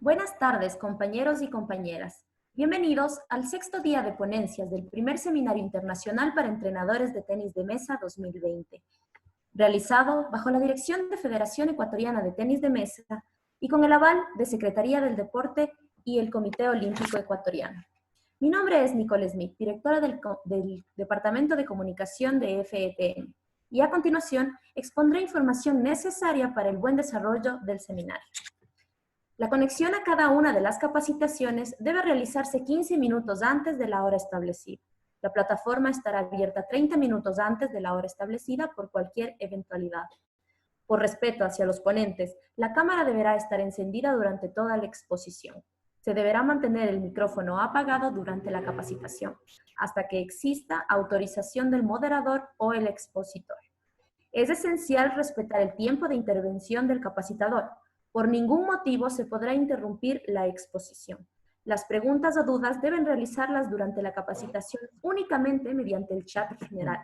Buenas tardes, compañeros y compañeras. Bienvenidos al sexto día de ponencias del primer Seminario Internacional para Entrenadores de Tenis de Mesa 2020, realizado bajo la dirección de Federación Ecuatoriana de Tenis de Mesa y con el aval de Secretaría del Deporte y el Comité Olímpico Ecuatoriano. Mi nombre es Nicole Smith, directora del Departamento de Comunicación de FETN, y a continuación expondré información necesaria para el buen desarrollo del seminario. La conexión a cada una de las capacitaciones debe realizarse 15 minutos antes de la hora establecida. La plataforma estará abierta 30 minutos antes de la hora establecida por cualquier eventualidad. Por respeto hacia los ponentes, la cámara deberá estar encendida durante toda la exposición. Se deberá mantener el micrófono apagado durante la capacitación, hasta que exista autorización del moderador o el expositor. Es esencial respetar el tiempo de intervención del capacitador. Por ningún motivo se podrá interrumpir la exposición. Las preguntas o dudas deben realizarlas durante la capacitación únicamente mediante el chat general.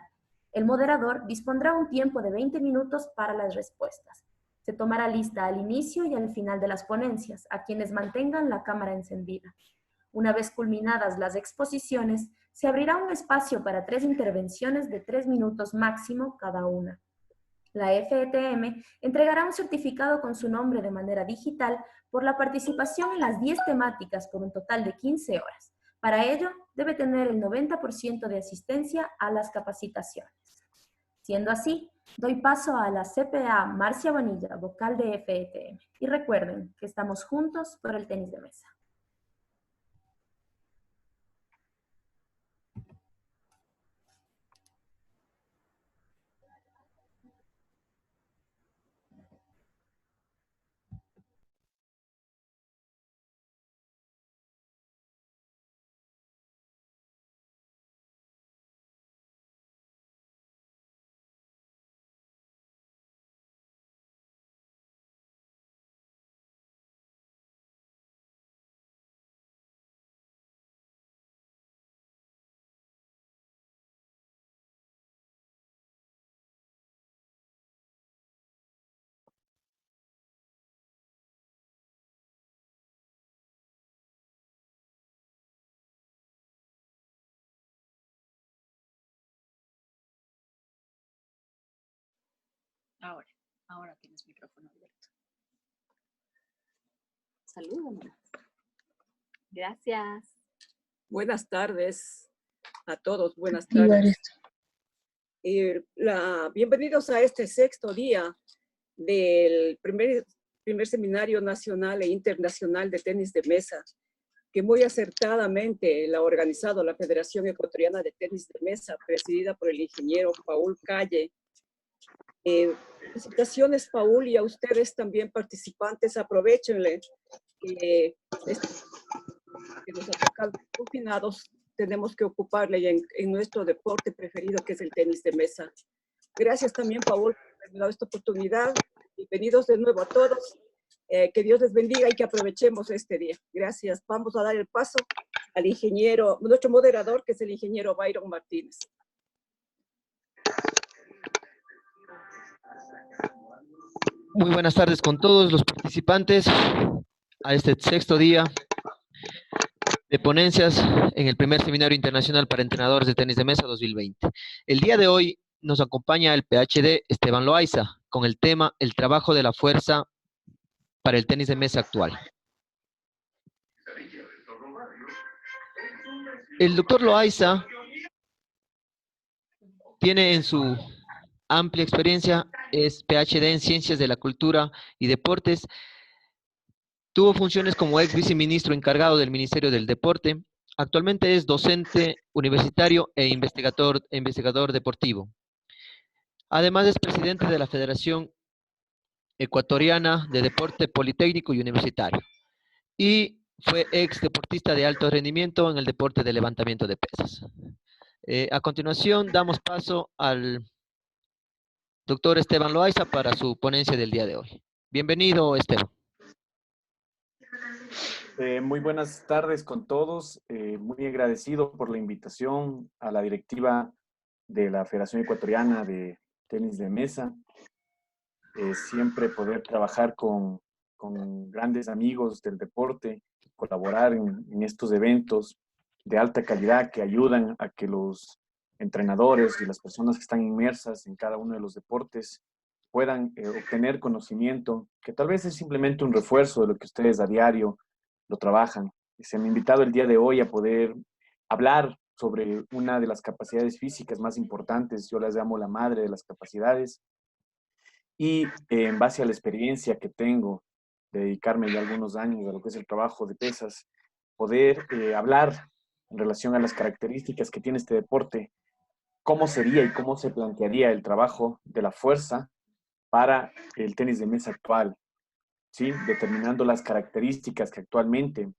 El moderador dispondrá un tiempo de 20 minutos para las respuestas. Se tomará lista al inicio y al final de las ponencias, a quienes mantengan la cámara encendida. Una vez culminadas las exposiciones, se abrirá un espacio para 3 intervenciones de 3 minutos máximo cada una. La FETM entregará un certificado con su nombre de manera digital por la participación en las 10 temáticas por un total de 15 horas. Para ello, debe tener el 90% de asistencia a las capacitaciones. Siendo así, doy paso a la CPA Marcia Bonilla, vocal de FETM. Y recuerden que estamos juntos por el tenis de mesa. Ahora tienes micrófono abierto. Salúdame. Gracias. Buenas tardes a todos, buenas tardes. Bienvenidos a este sexto día del primer Seminario Nacional e Internacional de Tenis de Mesa, que muy acertadamente la ha organizado la Federación Ecuatoriana de Tenis de Mesa, presidida por el ingeniero Paul Calle. Felicitaciones, Paul, y a ustedes también participantes, aprovechenle que nos ha tocado confinados, tenemos que ocuparle en nuestro deporte preferido, que es el tenis de mesa. Gracias también, Paul, por haberme dado esta oportunidad. Bienvenidos de nuevo a todos. Que Dios les bendiga y que aprovechemos este día. Gracias. Vamos a dar el paso al ingeniero, nuestro moderador, que es el ingeniero Byron Martínez. Muy buenas tardes con todos los participantes a este sexto día de ponencias en el primer Seminario Internacional para Entrenadores de Tenis de Mesa 2020. El día de hoy nos acompaña el PhD Esteban Loaiza con el tema El trabajo de la fuerza para el tenis de mesa actual. El doctor Loaiza tiene en su amplia experiencia, es PhD en Ciencias de la Cultura y Deportes. Tuvo funciones como ex viceministro encargado del Ministerio del Deporte. Actualmente es docente universitario e investigador deportivo. Además es presidente de la Federación Ecuatoriana de Deporte Politécnico y Universitario. Y fue ex deportista de alto rendimiento en el deporte de levantamiento de pesas. A continuación damos paso al doctor Esteban Loaiza para su ponencia del día de hoy. Bienvenido, Esteban. Muy buenas tardes con todos. Muy agradecido por la invitación a la directiva de la Federación Ecuatoriana de Tenis de Mesa. Siempre poder trabajar con con grandes amigos del deporte, colaborar en estos eventos de alta calidad que ayudan a que los entrenadores y las personas que están inmersas en cada uno de los deportes puedan obtener conocimiento, que tal vez es simplemente un refuerzo de lo que ustedes a diario lo trabajan. Se me ha invitado el día de hoy a poder hablar sobre una de las capacidades físicas más importantes, yo las llamo la madre de las capacidades, y en base a la experiencia que tengo de dedicarme ya algunos años a lo que es el trabajo de pesas, poder hablar en relación a las características que tiene este deporte, cómo sería y cómo se plantearía el trabajo de la fuerza para el tenis de mesa actual, ¿sí? Determinando las características que actualmente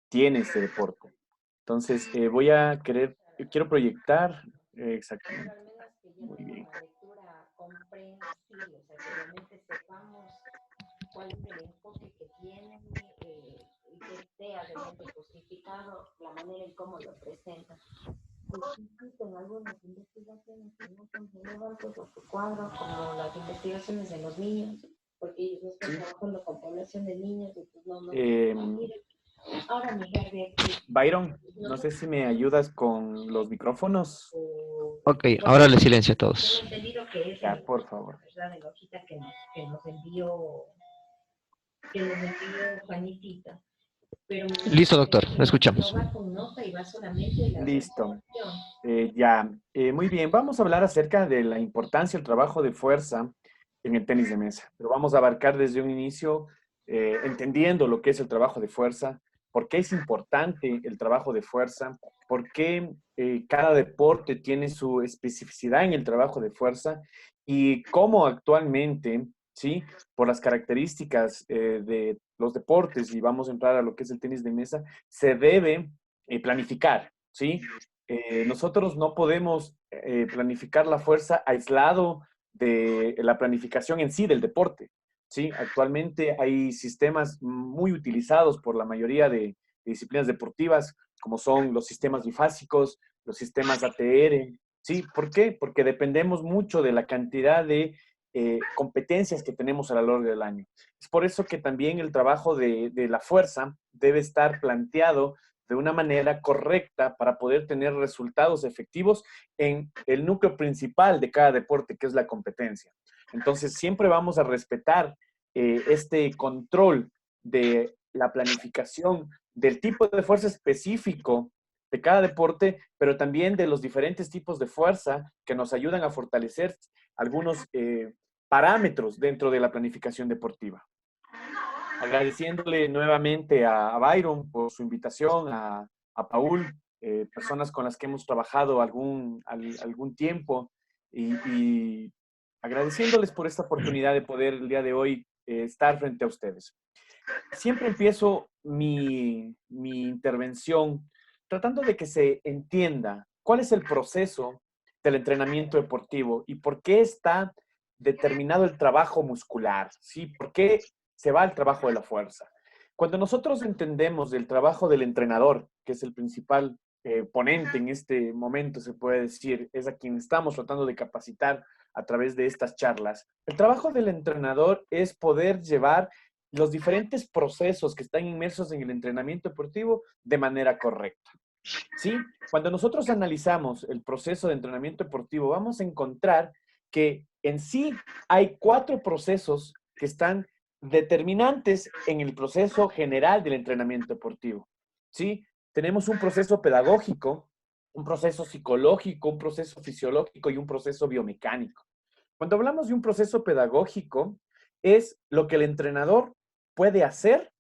tiene este deporte. Entonces, quiero proyectar, exactamente. Muy bien. Cuál es el enfoque que tienen y que sea realmente justificado la manera en cómo lo presentan. Existen algunas investigaciones que no son relevantes a su cuadro, como las investigaciones de los niños, porque ellos no están trabajando con población de niños, entonces no. Ahora mi Herbie, Byron, no sé si me ayudas con los micrófonos. Ok, ahora le silencio a todos. Tengo entendido que es Ya, por favor. de la hojita que nos envió Juanitita. Pero Listo, doctor, lo escuchamos. no va con nota y va solamente la Listo. resolución. Muy bien. Vamos a hablar acerca de la importancia del trabajo de fuerza en el tenis de mesa. Pero vamos a abarcar desde un inicio, entendiendo lo que es el trabajo de fuerza, por qué es importante el trabajo de fuerza, por qué cada deporte tiene su especificidad en el trabajo de fuerza y cómo actualmente, ¿sí? Por las características de los deportes, y vamos a entrar a lo que es el tenis de mesa, se debe planificar, ¿sí? Nosotros no podemos planificar la fuerza aislado de la planificación en sí del deporte, ¿sí? Actualmente hay sistemas muy utilizados por la mayoría de disciplinas deportivas, como son los sistemas bifásicos, los sistemas ATR, ¿sí? ¿Por qué? Porque dependemos mucho de la cantidad de competencias que tenemos a lo largo del año. Es por eso que también el trabajo de la fuerza debe estar planteado de una manera correcta para poder tener resultados efectivos en el núcleo principal de cada deporte, que es la competencia. Entonces, siempre vamos a respetar este control de la planificación del tipo de fuerza específico de cada deporte, pero también de los diferentes tipos de fuerza que nos ayudan a fortalecer algunos parámetros dentro de la planificación deportiva. Agradeciéndole nuevamente a Byron por su invitación, a Paul, personas con las que hemos trabajado algún tiempo, y agradeciéndoles por esta oportunidad de poder el día de hoy estar frente a ustedes. Siempre empiezo mi intervención tratando de que se entienda cuál es el proceso del entrenamiento deportivo y por qué está determinado el trabajo muscular, ¿sí? ¿Por qué se va al trabajo de la fuerza? Cuando nosotros entendemos el trabajo del entrenador, que es el principal ponente en este momento, se puede decir, es a quien estamos tratando de capacitar a través de estas charlas. El trabajo del entrenador es poder llevar los diferentes procesos que están inmersos en el entrenamiento deportivo de manera correcta. ¿Sí? Cuando nosotros analizamos el proceso de entrenamiento deportivo, vamos a encontrar que en sí hay 4 procesos que están determinantes en el proceso general del entrenamiento deportivo. ¿Sí? Tenemos un proceso pedagógico, un proceso psicológico, un proceso fisiológico y un proceso biomecánico. Cuando hablamos de un proceso pedagógico, es lo que el entrenador puede hacer,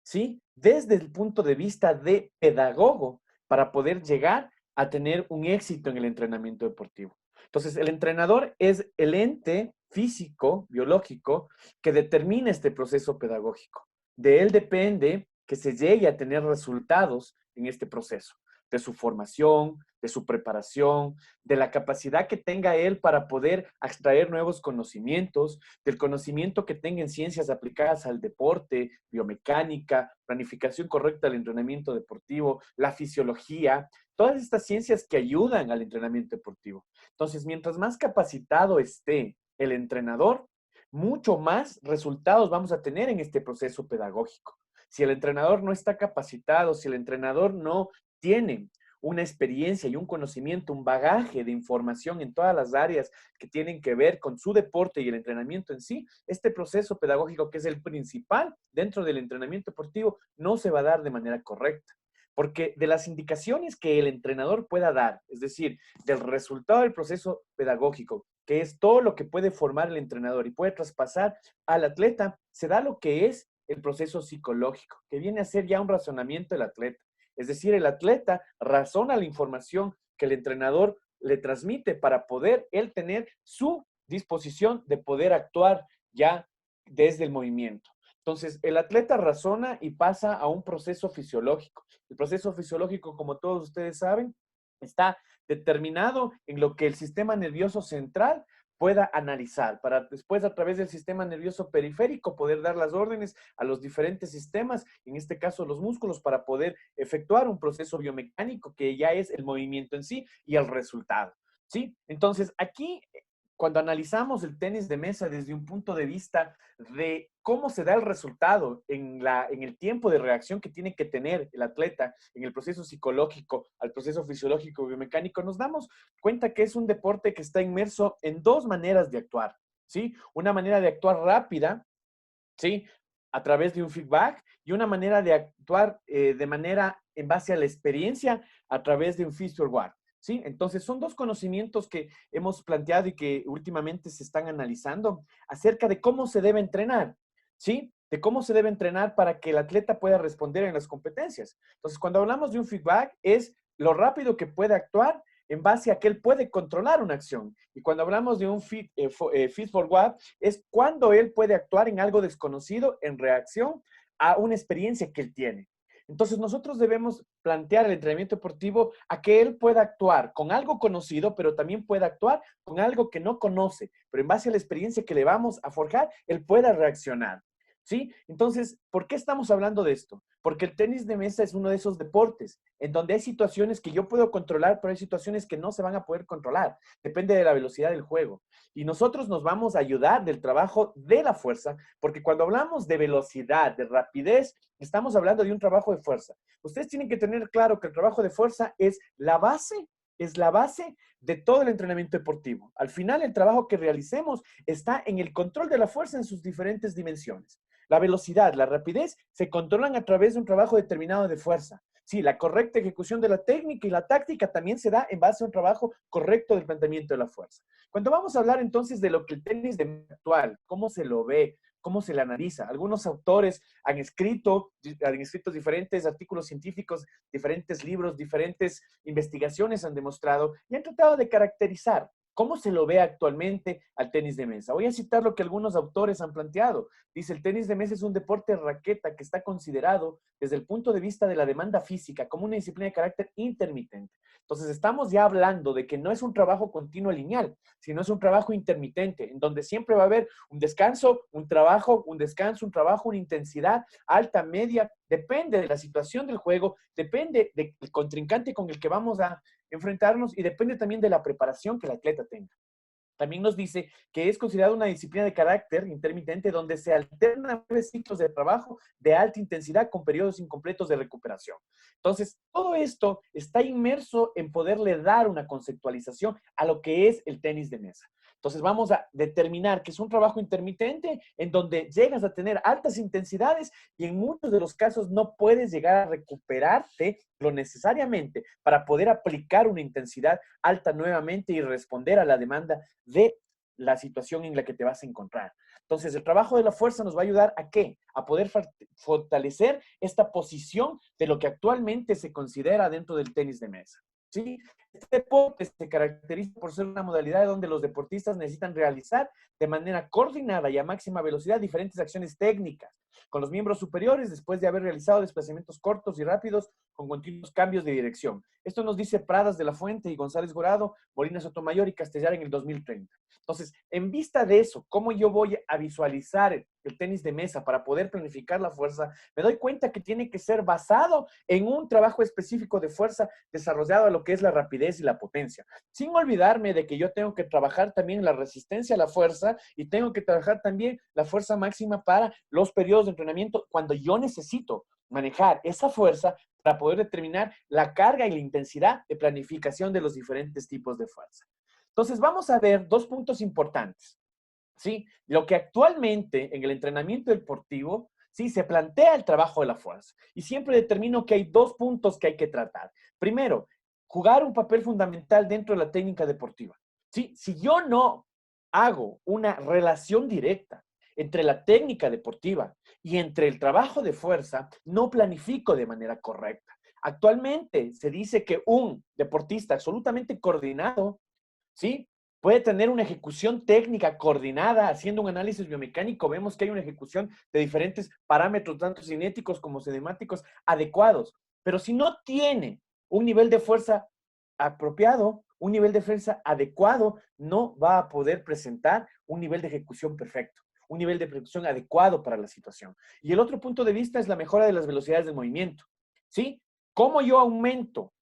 ¿sí? Desde el punto de vista de pedagogo, para poder llegar a tener un éxito en el entrenamiento deportivo. Entonces, el entrenador es el ente físico, biológico, que determina este proceso pedagógico. De él depende que se llegue a tener resultados en este proceso, de su formación, de su preparación, de la capacidad que tenga él para poder extraer nuevos conocimientos, del conocimiento que tenga en ciencias aplicadas al deporte, biomecánica, planificación correcta del entrenamiento deportivo, la fisiología, todas estas ciencias que ayudan al entrenamiento deportivo. Entonces, mientras más capacitado esté el entrenador, mucho más resultados vamos a tener en este proceso pedagógico. Si el entrenador no está capacitado, si el entrenador no tiene una experiencia y un conocimiento, un bagaje de información en todas las áreas que tienen que ver con su deporte y el entrenamiento en sí, este proceso pedagógico, que es el principal dentro del entrenamiento deportivo, no se va a dar de manera correcta. Porque de las indicaciones que el entrenador pueda dar, es decir, del resultado del proceso pedagógico, que es todo lo que puede formar el entrenador y puede traspasar al atleta, se da lo que es el proceso psicológico, que viene a ser ya un razonamiento del atleta. Es decir, el atleta razona la información que el entrenador le transmite para poder él tener su disposición de poder actuar ya desde el movimiento. Entonces, el atleta razona y pasa a un proceso fisiológico. El proceso fisiológico, como todos ustedes saben, está determinado en lo que el sistema nervioso central pueda analizar, para después a través del sistema nervioso periférico poder dar las órdenes a los diferentes sistemas, en este caso los músculos, para poder efectuar un proceso biomecánico que ya es el movimiento en sí y el resultado, ¿sí? Entonces, aquí, cuando analizamos el tenis de mesa desde un punto de vista de cómo se da el resultado en el tiempo de reacción que tiene que tener el atleta en el proceso psicológico al proceso fisiológico biomecánico, nos damos cuenta que es un deporte que está inmerso en dos maneras de actuar, ¿sí? Una manera de actuar rápida, ¿sí? A través de un feedback, y una manera de actuar de manera en base a la experiencia a través de un feedback. ¿Sí? Entonces, son dos conocimientos que hemos planteado y que últimamente se están analizando acerca de cómo se debe entrenar, ¿sí? De cómo se debe entrenar para que el atleta pueda responder en las competencias. Entonces, cuando hablamos de un feedback, es lo rápido que puede actuar en base a que él puede controlar una acción. Y cuando hablamos de un feed forward, es cuando él puede actuar en algo desconocido en reacción a una experiencia que él tiene. Entonces, nosotros debemos plantear el entrenamiento deportivo a que él pueda actuar con algo conocido, pero también pueda actuar con algo que no conoce, pero en base a la experiencia que le vamos a forjar, él pueda reaccionar, ¿sí? Entonces, ¿por qué estamos hablando de esto? Porque el tenis de mesa es uno de esos deportes en donde hay situaciones que yo puedo controlar, pero hay situaciones que no se van a poder controlar. Depende de la velocidad del juego. Y nosotros nos vamos a ayudar del trabajo de la fuerza, porque cuando hablamos de velocidad, de rapidez, estamos hablando de un trabajo de fuerza. Ustedes tienen que tener claro que el trabajo de fuerza es la base de todo el entrenamiento deportivo. Al final, el trabajo que realicemos está en el control de la fuerza en sus diferentes dimensiones. La velocidad, la rapidez se controlan a través de un trabajo determinado de fuerza. Sí, la correcta ejecución de la técnica y la táctica también se da en base a un trabajo correcto del planteamiento de la fuerza. Cuando vamos a hablar entonces de lo que el tenis de mesa actual, cómo se lo ve, cómo se le analiza. Algunos autores han escrito diferentes artículos científicos, diferentes libros, diferentes investigaciones han demostrado y han tratado de caracterizar cómo se lo ve actualmente al tenis de mesa. Voy a citar lo que algunos autores han planteado. Dice, el tenis de mesa es un deporte de raqueta que está considerado desde el punto de vista de la demanda física como una disciplina de carácter intermitente. Entonces, estamos ya hablando de que no es un trabajo continuo lineal, sino es un trabajo intermitente, en donde siempre va a haber un descanso, un trabajo, un descanso, un trabajo, una intensidad alta, media, depende de la situación del juego, depende del contrincante con el que vamos a enfrentarnos y depende también de la preparación que el atleta tenga. También nos dice que es considerado una disciplina de carácter intermitente donde se alternan 3 ciclos de trabajo de alta intensidad con periodos incompletos de recuperación. Entonces, todo esto está inmerso en poderle dar una conceptualización a lo que es el tenis de mesa. Entonces, vamos a determinar que es un trabajo intermitente en donde llegas a tener altas intensidades y en muchos de los casos no puedes llegar a recuperarte lo necesariamente para poder aplicar una intensidad alta nuevamente y responder a la demanda de la situación en la que te vas a encontrar. Entonces, el trabajo de la fuerza nos va a ayudar ¿a qué? A poder fortalecer esta posición de lo que actualmente se considera dentro del tenis de mesa. ¿Sí? Este deporte se caracteriza por ser una modalidad donde los deportistas necesitan realizar de manera coordinada y a máxima velocidad diferentes acciones técnicas con los miembros superiores después de haber realizado desplazamientos cortos y rápidos con continuos cambios de dirección. Esto nos dice Pradas de la Fuente y González Gorado, Molina Sotomayor y Castellar en el 2030. Entonces, en vista de eso, ¿cómo yo voy a visualizar el tenis de mesa para poder planificar la fuerza? Me doy cuenta que tiene que ser basado en un trabajo específico de fuerza desarrollado a lo que es la rapidez y la potencia. Sin olvidarme de que yo tengo que trabajar también la resistencia a la fuerza y tengo que trabajar también la fuerza máxima para los periodos de entrenamiento cuando yo necesito manejar esa fuerza para poder determinar la carga y la intensidad de planificación de los diferentes tipos de fuerza. Entonces, vamos a ver dos puntos importantes, ¿sí? Lo que actualmente en el entrenamiento deportivo, ¿sí? Se plantea el trabajo de la fuerza. Y siempre determino que hay dos puntos que hay que tratar. Primero, jugar un papel fundamental dentro de la técnica deportiva, ¿sí? Si yo no hago una relación directa entre la técnica deportiva y entre el trabajo de fuerza, no planifico de manera correcta. Actualmente se dice que un deportista absolutamente coordinado, ¿sí? Puede tener una ejecución técnica coordinada, haciendo un análisis biomecánico, vemos que hay una ejecución de diferentes parámetros, tanto cinéticos como cinemáticos, adecuados. Pero si no tiene un nivel de fuerza apropiado, un nivel de fuerza adecuado, no va a poder presentar un nivel de ejecución perfecto, un nivel de ejecución adecuado para la situación. Y el otro punto de vista es la mejora de las velocidades del movimiento, ¿sí? ¿Cómo yo aumento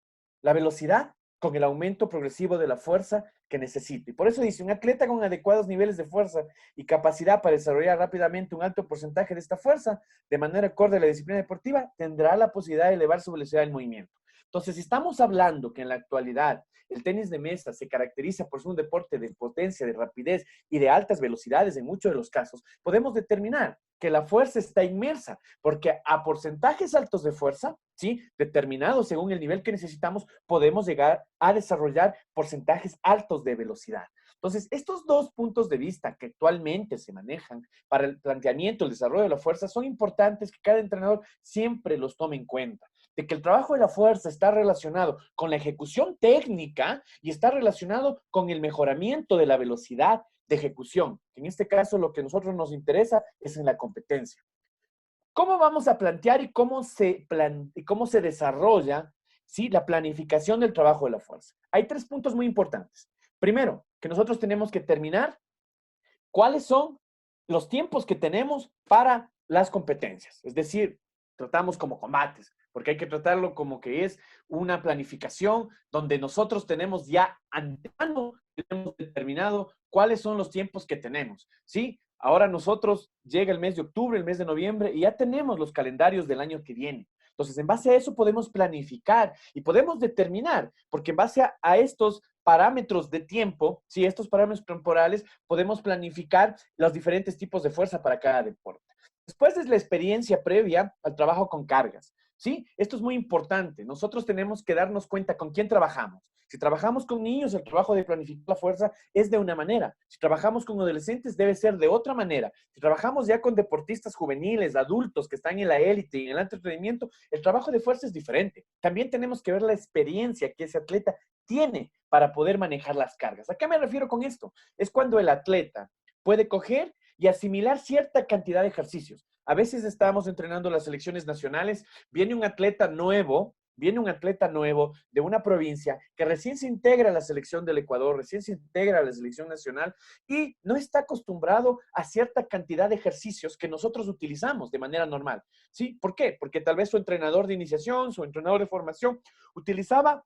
la velocidad? Con el aumento progresivo de la fuerza que necesite. Y por eso dice, un atleta con adecuados niveles de fuerza y capacidad para desarrollar rápidamente un alto porcentaje de esta fuerza, de manera acorde a la disciplina deportiva, tendrá la posibilidad de elevar su velocidad del movimiento. Entonces, si estamos hablando que en la actualidad el tenis de mesa se caracteriza por ser un deporte de potencia, de rapidez y de altas velocidades en muchos de los casos, podemos determinar que la fuerza está inmersa, porque a porcentajes altos de fuerza, ¿sí? Determinados según el nivel que necesitamos, podemos llegar a desarrollar porcentajes altos de velocidad. Entonces, estos dos puntos de vista que actualmente se manejan para el planteamiento, el desarrollo de la fuerza, son importantes que cada entrenador siempre los tome en cuenta. De que el trabajo de la fuerza está relacionado con la ejecución técnica y está relacionado con el mejoramiento de la velocidad de ejecución. En este caso, lo que a nosotros nos interesa es en la competencia. ¿Cómo vamos a plantear y cómo se desarrolla, ¿sí? La planificación del trabajo de la fuerza? Hay tres puntos muy importantes. Primero, que nosotros tenemos que determinar cuáles son los tiempos que tenemos para las competencias. Es decir, tratamos como combates, porque hay que tratarlo como que es una planificación donde nosotros tenemos ya antemano, tenemos determinado cuáles son los tiempos que tenemos, ¿sí? Ahora nosotros llega el mes de octubre, el mes de noviembre, y ya tenemos los calendarios del año que viene. Entonces, en base a eso podemos planificar y podemos determinar, porque en base a estos parámetros de tiempo, ¿sí? Estos parámetros temporales, podemos planificar los diferentes tipos de fuerza para cada deporte. Después es la experiencia previa al trabajo con cargas, ¿sí? Esto es muy importante. Nosotros tenemos que darnos cuenta con quién trabajamos. Si trabajamos con niños, el trabajo de planificar la fuerza es de una manera. Si trabajamos con adolescentes, debe ser de otra manera. Si trabajamos ya con deportistas juveniles, adultos que están en la élite y en el entretenimiento, el trabajo de fuerza es diferente. También tenemos que ver la experiencia que ese atleta tiene para poder manejar las cargas. ¿A qué me refiero con esto? Es cuando el atleta puede coger y asimilar cierta cantidad de ejercicios. A veces estamos entrenando las selecciones nacionales, viene un atleta nuevo de una provincia que recién se integra a la selección del Ecuador, recién se integra a la selección nacional y no está acostumbrado a cierta cantidad de ejercicios que nosotros utilizamos de manera normal. ¿Sí? ¿Por qué? Porque tal vez su entrenador de iniciación, su entrenador de formación, utilizaba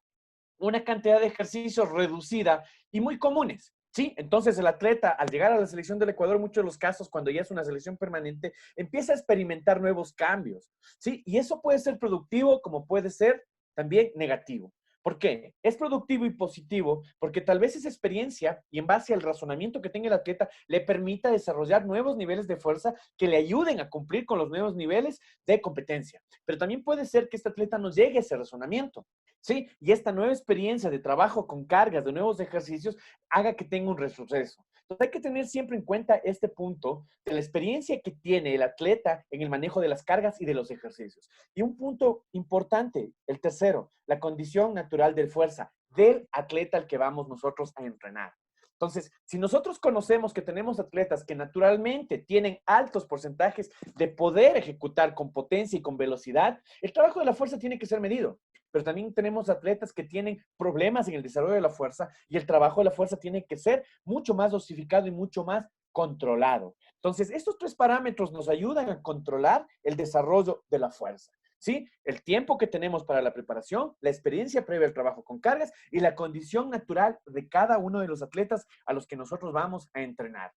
una cantidad de ejercicios reducida y muy comunes. ¿Sí? Entonces el atleta, al llegar a la selección del Ecuador, muchos de los casos, cuando ya es una selección permanente, empieza a experimentar nuevos cambios. ¿Sí? Y eso puede ser productivo como puede ser también negativo. ¿Por qué? Es productivo y positivo porque tal vez esa experiencia y en base al razonamiento que tenga el atleta le permita desarrollar nuevos niveles de fuerza que le ayuden a cumplir con los nuevos niveles de competencia. Pero también puede ser que este atleta no llegue a ese razonamiento, ¿sí? Y esta nueva experiencia de trabajo con cargas, de nuevos ejercicios, haga que tenga un retroceso. Entonces hay que tener siempre en cuenta este punto de la experiencia que tiene el atleta en el manejo de las cargas y de los ejercicios. Y un punto importante, el tercero, la condición natural de fuerza del atleta al que vamos nosotros a entrenar. Entonces, si nosotros conocemos que tenemos atletas que naturalmente tienen altos porcentajes de poder ejecutar con potencia y con velocidad, el trabajo de la fuerza tiene que ser medido. Pero también tenemos atletas que tienen problemas en el desarrollo de la fuerza y el trabajo de la fuerza tiene que ser mucho más dosificado y mucho más controlado. Entonces, estos tres parámetros nos ayudan a controlar el desarrollo de la fuerza. ¿Sí? El tiempo que tenemos para la preparación, la experiencia previa al trabajo con cargas y la condición natural de cada uno de los atletas a los que nosotros vamos a entrenar.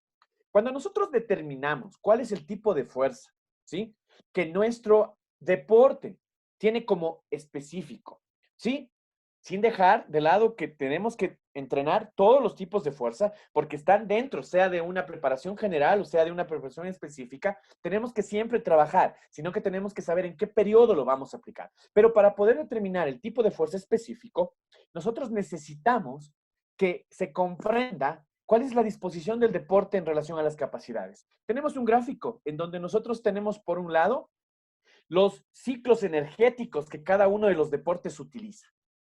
Cuando nosotros determinamos cuál es el tipo de fuerza, ¿sí? Que nuestro deporte tiene como específico, ¿sí? Sin dejar de lado que tenemos que entrenar todos los tipos de fuerza porque están dentro, sea de una preparación general o sea de una preparación específica, tenemos que siempre trabajar, sino que tenemos que saber en qué periodo lo vamos a aplicar. Pero para poder determinar el tipo de fuerza específico, nosotros necesitamos que se comprenda cuál es la disposición del deporte en relación a las capacidades. Tenemos un gráfico en donde nosotros tenemos, por un lado, los ciclos energéticos que cada uno de los deportes utiliza.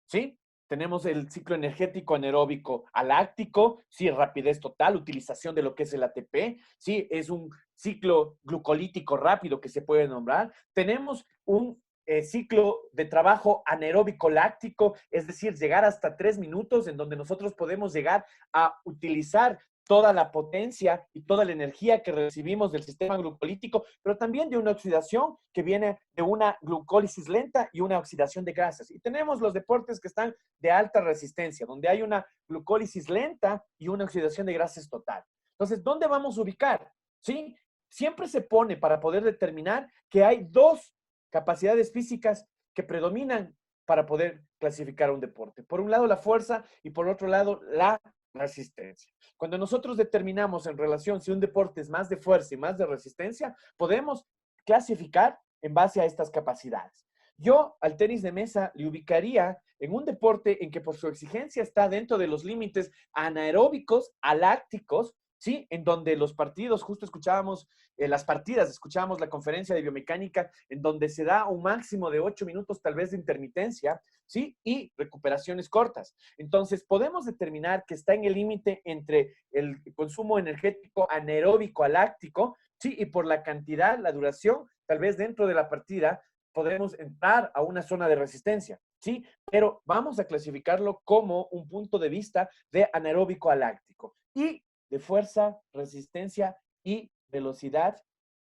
¿Sí? Tenemos el ciclo energético anaeróbico aláctico, sí, rapidez total, utilización de lo que es el ATP, sí, es un ciclo glucolítico rápido que se puede nombrar. Tenemos un ciclo de trabajo anaeróbico láctico, es decir, llegar hasta 3 minutos en donde nosotros podemos llegar a utilizar toda la potencia y toda la energía que recibimos del sistema glucolítico, pero también de una oxidación que viene de una glucólisis lenta y una oxidación de grasas. Y tenemos los deportes que están de alta resistencia, donde hay una glucólisis lenta y una oxidación de grasas total. Entonces, ¿dónde vamos a ubicar? ¿Sí? Siempre se pone para poder determinar que hay dos capacidades físicas que predominan para poder clasificar un deporte. Por un lado, la fuerza y por otro lado, la resistencia. Cuando nosotros determinamos en relación si un deporte es más de fuerza y más de resistencia, podemos clasificar en base a estas capacidades. Yo al tenis de mesa le ubicaría en un deporte en que por su exigencia está dentro de los límites anaeróbicos, alácticos, ¿sí? En donde los partidos, justo escuchábamos las partidas, escuchábamos la conferencia de biomecánica, en donde se da un máximo de 8 minutos tal vez de intermitencia, ¿sí? Y recuperaciones cortas. Entonces, podemos determinar que está en el límite entre el consumo energético anaeróbico aláctico, ¿sí? Y por la cantidad, la duración, tal vez dentro de la partida, podemos entrar a una zona de resistencia, ¿sí? Pero vamos a clasificarlo como un punto de vista de anaeróbico aláctico. Y de fuerza, resistencia y velocidad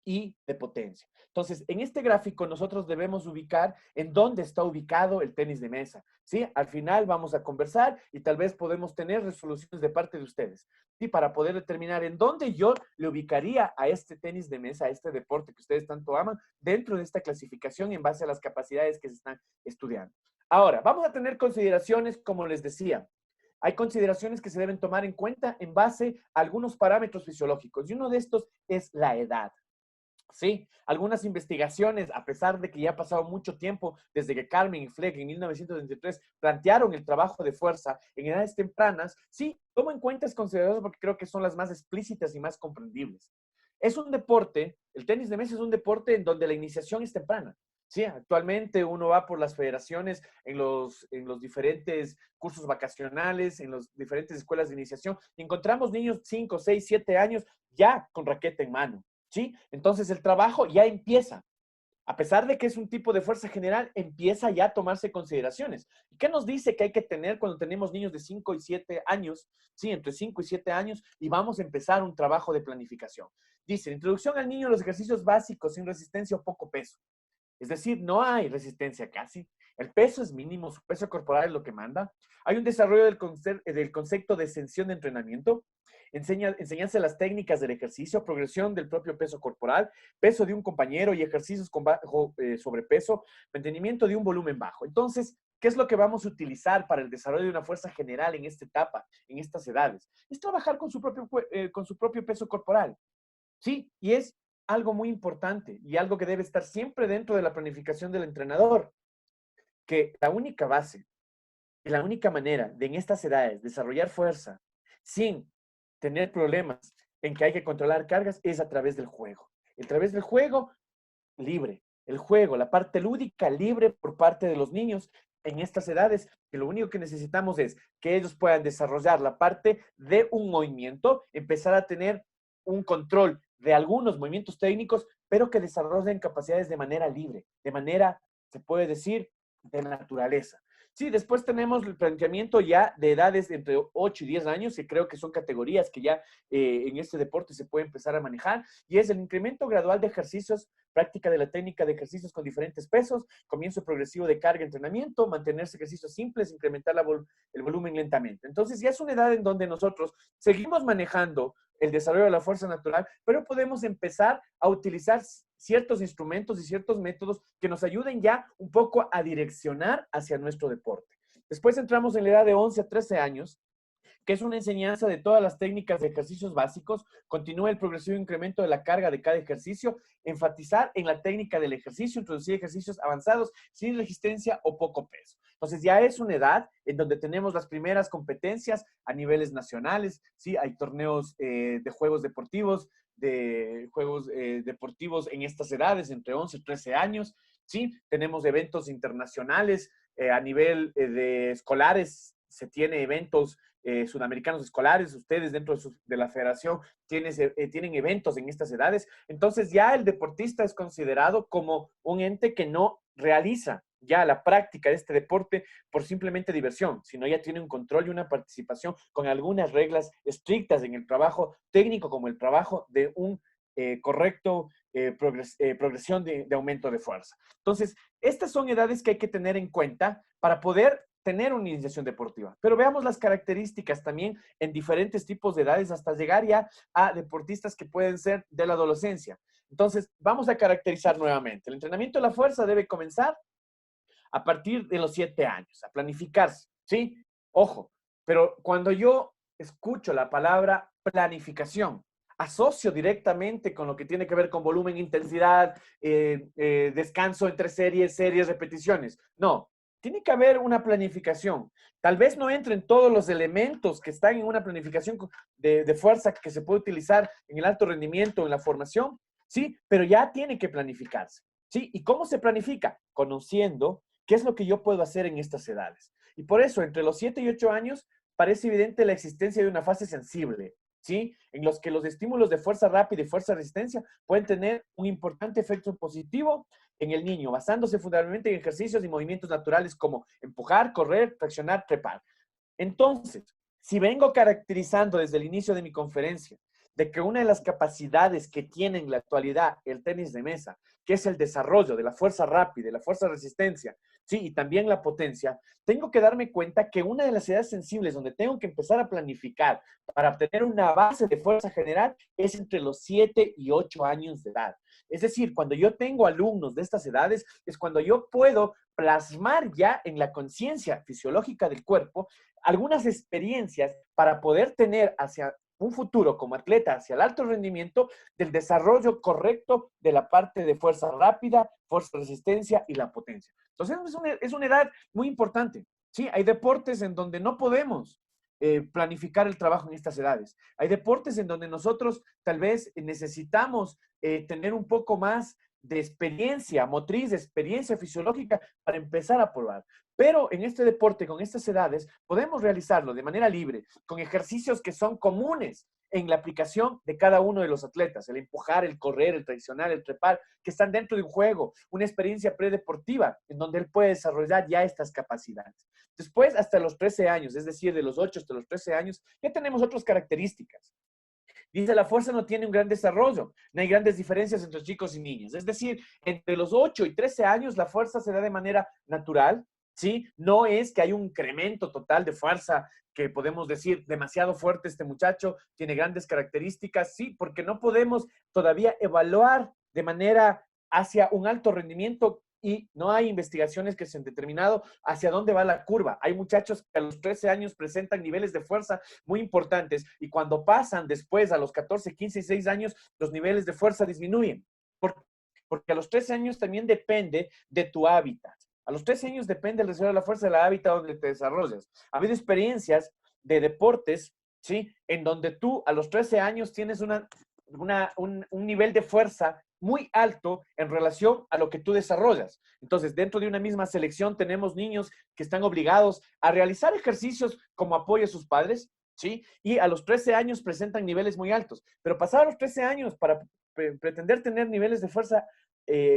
y de potencia. Entonces, en este gráfico nosotros debemos ubicar en dónde está ubicado el tenis de mesa, ¿sí? Al final vamos a conversar y tal vez podemos tener resoluciones de parte de ustedes, ¿sí? Para poder determinar en dónde yo le ubicaría a este tenis de mesa, a este deporte que ustedes tanto aman, dentro de esta clasificación en base a las capacidades que se están estudiando. Ahora, vamos a tener consideraciones, como les decía. Hay consideraciones que se deben tomar en cuenta en base a algunos parámetros fisiológicos y uno de estos es la edad. Sí, algunas investigaciones, a pesar de que ya ha pasado mucho tiempo desde que Carmen y Fleck en 1923 plantearon el trabajo de fuerza en edades tempranas, sí, tomo en cuenta estas consideraciones porque creo que son las más explícitas y más comprendibles. Es un deporte, el tenis de mesa es un deporte en donde la iniciación es temprana. Sí, actualmente uno va por las federaciones en los diferentes cursos vacacionales, en las diferentes escuelas de iniciación, y encontramos niños 5, 6, 7 años ya con raqueta en mano. ¿Sí? Entonces el trabajo ya empieza. A pesar de que es un tipo de fuerza general, empieza ya a tomarse consideraciones. ¿Y qué nos dice que hay que tener cuando tenemos niños de 5 y 7 años? Sí, entre 5 y 7 años y vamos a empezar un trabajo de planificación. Dice, introducción al niño a los ejercicios básicos sin resistencia o poco peso. Es decir, no hay resistencia casi. El peso es mínimo, su peso corporal es lo que manda. Hay un desarrollo del concepto de extensión de entrenamiento. Enseñanza de las técnicas del ejercicio, progresión del propio peso corporal, peso de un compañero y ejercicios con bajo sobrepeso, mantenimiento de un volumen bajo. Entonces, ¿qué es lo que vamos a utilizar para el desarrollo de una fuerza general en esta etapa, en estas edades? Es trabajar con su propio peso corporal. Sí, y es algo muy importante y algo que debe estar siempre dentro de la planificación del entrenador, que la única base y la única manera de en estas edades desarrollar fuerza sin tener problemas en que hay que controlar cargas es a través del juego. A través del juego libre, el juego, la parte lúdica libre por parte de los niños en estas edades, que lo único que necesitamos es que ellos puedan desarrollar la parte de un movimiento, empezar a tener un control de algunos movimientos técnicos, pero que desarrollen capacidades de manera libre, de manera, se puede decir, de naturaleza. Sí, después tenemos el planteamiento ya de edades entre 8 y 10 años, que creo que son categorías que ya en este deporte se puede empezar a manejar, y es el incremento gradual de ejercicios, práctica de la técnica de ejercicios con diferentes pesos, comienzo progresivo de carga, entrenamiento, mantenerse ejercicios simples, incrementar el volumen lentamente. Entonces ya es una edad en donde nosotros seguimos manejando el desarrollo de la fuerza natural, pero podemos empezar a utilizar ciertos instrumentos y ciertos métodos que nos ayuden ya un poco a direccionar hacia nuestro deporte. Después entramos en la edad de 11 a 13 años, que es una enseñanza de todas las técnicas de ejercicios básicos, continúa el progresivo incremento de la carga de cada ejercicio, enfatizar en la técnica del ejercicio, introducir ejercicios avanzados sin resistencia o poco peso. Entonces ya es una edad en donde tenemos las primeras competencias a niveles nacionales, ¿sí? Hay torneos de juegos deportivos, en estas edades, entre 11 y 13 años, ¿sí? Tenemos eventos internacionales a nivel de escolares, se tiene eventos sudamericanos escolares, ustedes dentro de la federación tienen eventos en estas edades, entonces ya el deportista es considerado como un ente que no realiza ya la práctica de este deporte por simplemente diversión, sino ya tiene un control y una participación con algunas reglas estrictas en el trabajo técnico como el trabajo de un correcto progresión de aumento de fuerza. Entonces, estas son edades que hay que tener en cuenta para poder tener una iniciación deportiva. Pero veamos las características también en diferentes tipos de edades hasta llegar ya a deportistas que pueden ser de la adolescencia. Entonces, vamos a caracterizar nuevamente. El entrenamiento de la fuerza debe comenzar a partir de los 7 años, a planificarse, ¿sí? Ojo, pero cuando yo escucho la palabra planificación, asocio directamente con lo que tiene que ver con volumen, intensidad, descanso entre series, repeticiones. No, tiene que haber una planificación. Tal vez no entren todos los elementos que están en una planificación de fuerza que se puede utilizar en el alto rendimiento, en la formación, ¿sí? Pero ya tiene que planificarse, ¿sí? ¿Y cómo se planifica? Conociendo qué es lo que yo puedo hacer en estas edades. Y por eso, entre los 7 y 8 años, parece evidente la existencia de una fase sensible, ¿sí? En los que los estímulos de fuerza rápida y fuerza resistencia pueden tener un importante efecto positivo en el niño, basándose fundamentalmente en ejercicios y movimientos naturales como empujar, correr, traccionar, trepar. Entonces, si vengo caracterizando desde el inicio de mi conferencia de que una de las capacidades que tiene en la actualidad el tenis de mesa, que es el desarrollo de la fuerza rápida, de la fuerza resistencia, sí, y también la potencia, tengo que darme cuenta que una de las edades sensibles donde tengo que empezar a planificar para obtener una base de fuerza general es entre los 7 y 8 años de edad. Es decir, cuando yo tengo alumnos de estas edades, es cuando yo puedo plasmar ya en la conciencia fisiológica del cuerpo algunas experiencias para poder tener hacia un futuro como atleta hacia el alto rendimiento del desarrollo correcto de la parte de fuerza rápida, fuerza resistencia y la potencia. Entonces es una edad muy importante. Sí, hay deportes en donde no podemos planificar el trabajo en estas edades. Hay deportes en donde nosotros tal vez necesitamos tener un poco más de experiencia motriz, de experiencia fisiológica para empezar a probar. Pero en este deporte, con estas edades, podemos realizarlo de manera libre, con ejercicios que son comunes en la aplicación de cada uno de los atletas. El empujar, el correr, el traccionar, el trepar, que están dentro de un juego, una experiencia predeportiva en donde él puede desarrollar ya estas capacidades. Después, hasta los 13 años, es decir, de los 8 hasta los 13 años, ya tenemos otras características. Dice, la fuerza no tiene un gran desarrollo, no hay grandes diferencias entre chicos y niños. Es decir, entre los 8 y 13 años la fuerza se da de manera natural, ¿sí? No es que hay un incremento total de fuerza que podemos decir, demasiado fuerte este muchacho, tiene grandes características, sí, porque no podemos todavía evaluar de manera hacia un alto rendimiento y no hay investigaciones que se han determinado hacia dónde va la curva. Hay muchachos que a los 13 años presentan niveles de fuerza muy importantes y cuando pasan después a los 14, 15 y 6 años, los niveles de fuerza disminuyen. Porque a los 13 años también depende de tu hábitat. A los 13 años depende el desarrollo de la fuerza del hábitat donde te desarrollas. Ha habido experiencias de deportes, ¿sí? En donde tú a los 13 años tienes una un nivel de fuerza muy alto en relación a lo que tú desarrollas. Entonces, dentro de una misma selección tenemos niños que están obligados a realizar ejercicios como apoyo a sus padres, ¿sí? Y a los 13 años presentan niveles muy altos. Pero pasar a los 13 años para pretender tener niveles de fuerza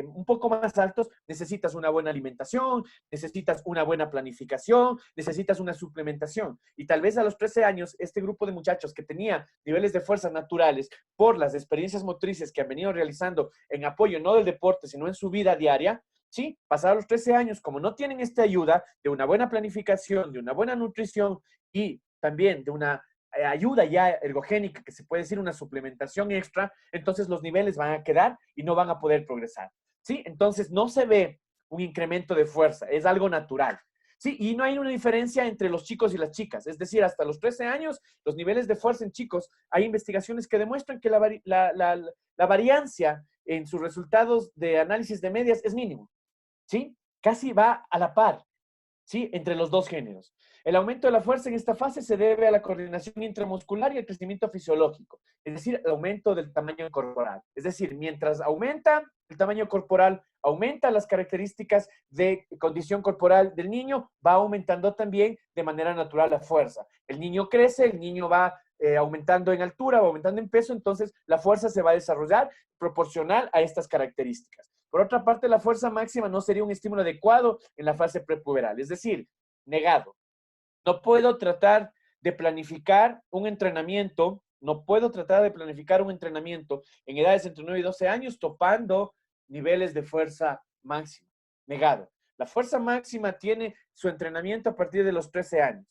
un poco más altos, necesitas una buena alimentación, necesitas una buena planificación, necesitas una suplementación. Y tal vez a los 13 años, este grupo de muchachos que tenía niveles de fuerza naturales por las experiencias motrices que han venido realizando en apoyo no del deporte, sino en su vida diaria, ¿sí? Pasar a los 13 años, como no tienen esta ayuda de una buena planificación, de una buena nutrición y también de una ayuda ya ergogénica, que se puede decir una suplementación extra, entonces los niveles van a quedar y no van a poder progresar, ¿sí? Entonces no se ve un incremento de fuerza, es algo natural, ¿sí? Y no hay una diferencia entre los chicos y las chicas, es decir, hasta los 13 años, los niveles de fuerza en chicos, hay investigaciones que demuestran que la variancia en sus resultados de análisis de medias es mínimo, ¿sí? Casi va a la par, ¿sí? Entre los dos géneros. El aumento de la fuerza en esta fase se debe a la coordinación intramuscular y al crecimiento fisiológico, es decir, el aumento del tamaño corporal. Es decir, mientras aumenta el tamaño corporal, aumenta las características de condición corporal del niño, va aumentando también de manera natural la fuerza. El niño crece, el niño va aumentando en altura, va aumentando en peso, entonces la fuerza se va a desarrollar proporcional a estas características. Por otra parte, la fuerza máxima no sería un estímulo adecuado en la fase prepuberal, es decir, negado. No puedo tratar de planificar un entrenamiento, en edades entre 9 y 12 años topando niveles de fuerza máxima. Negado. La fuerza máxima tiene su entrenamiento a partir de los 13 años.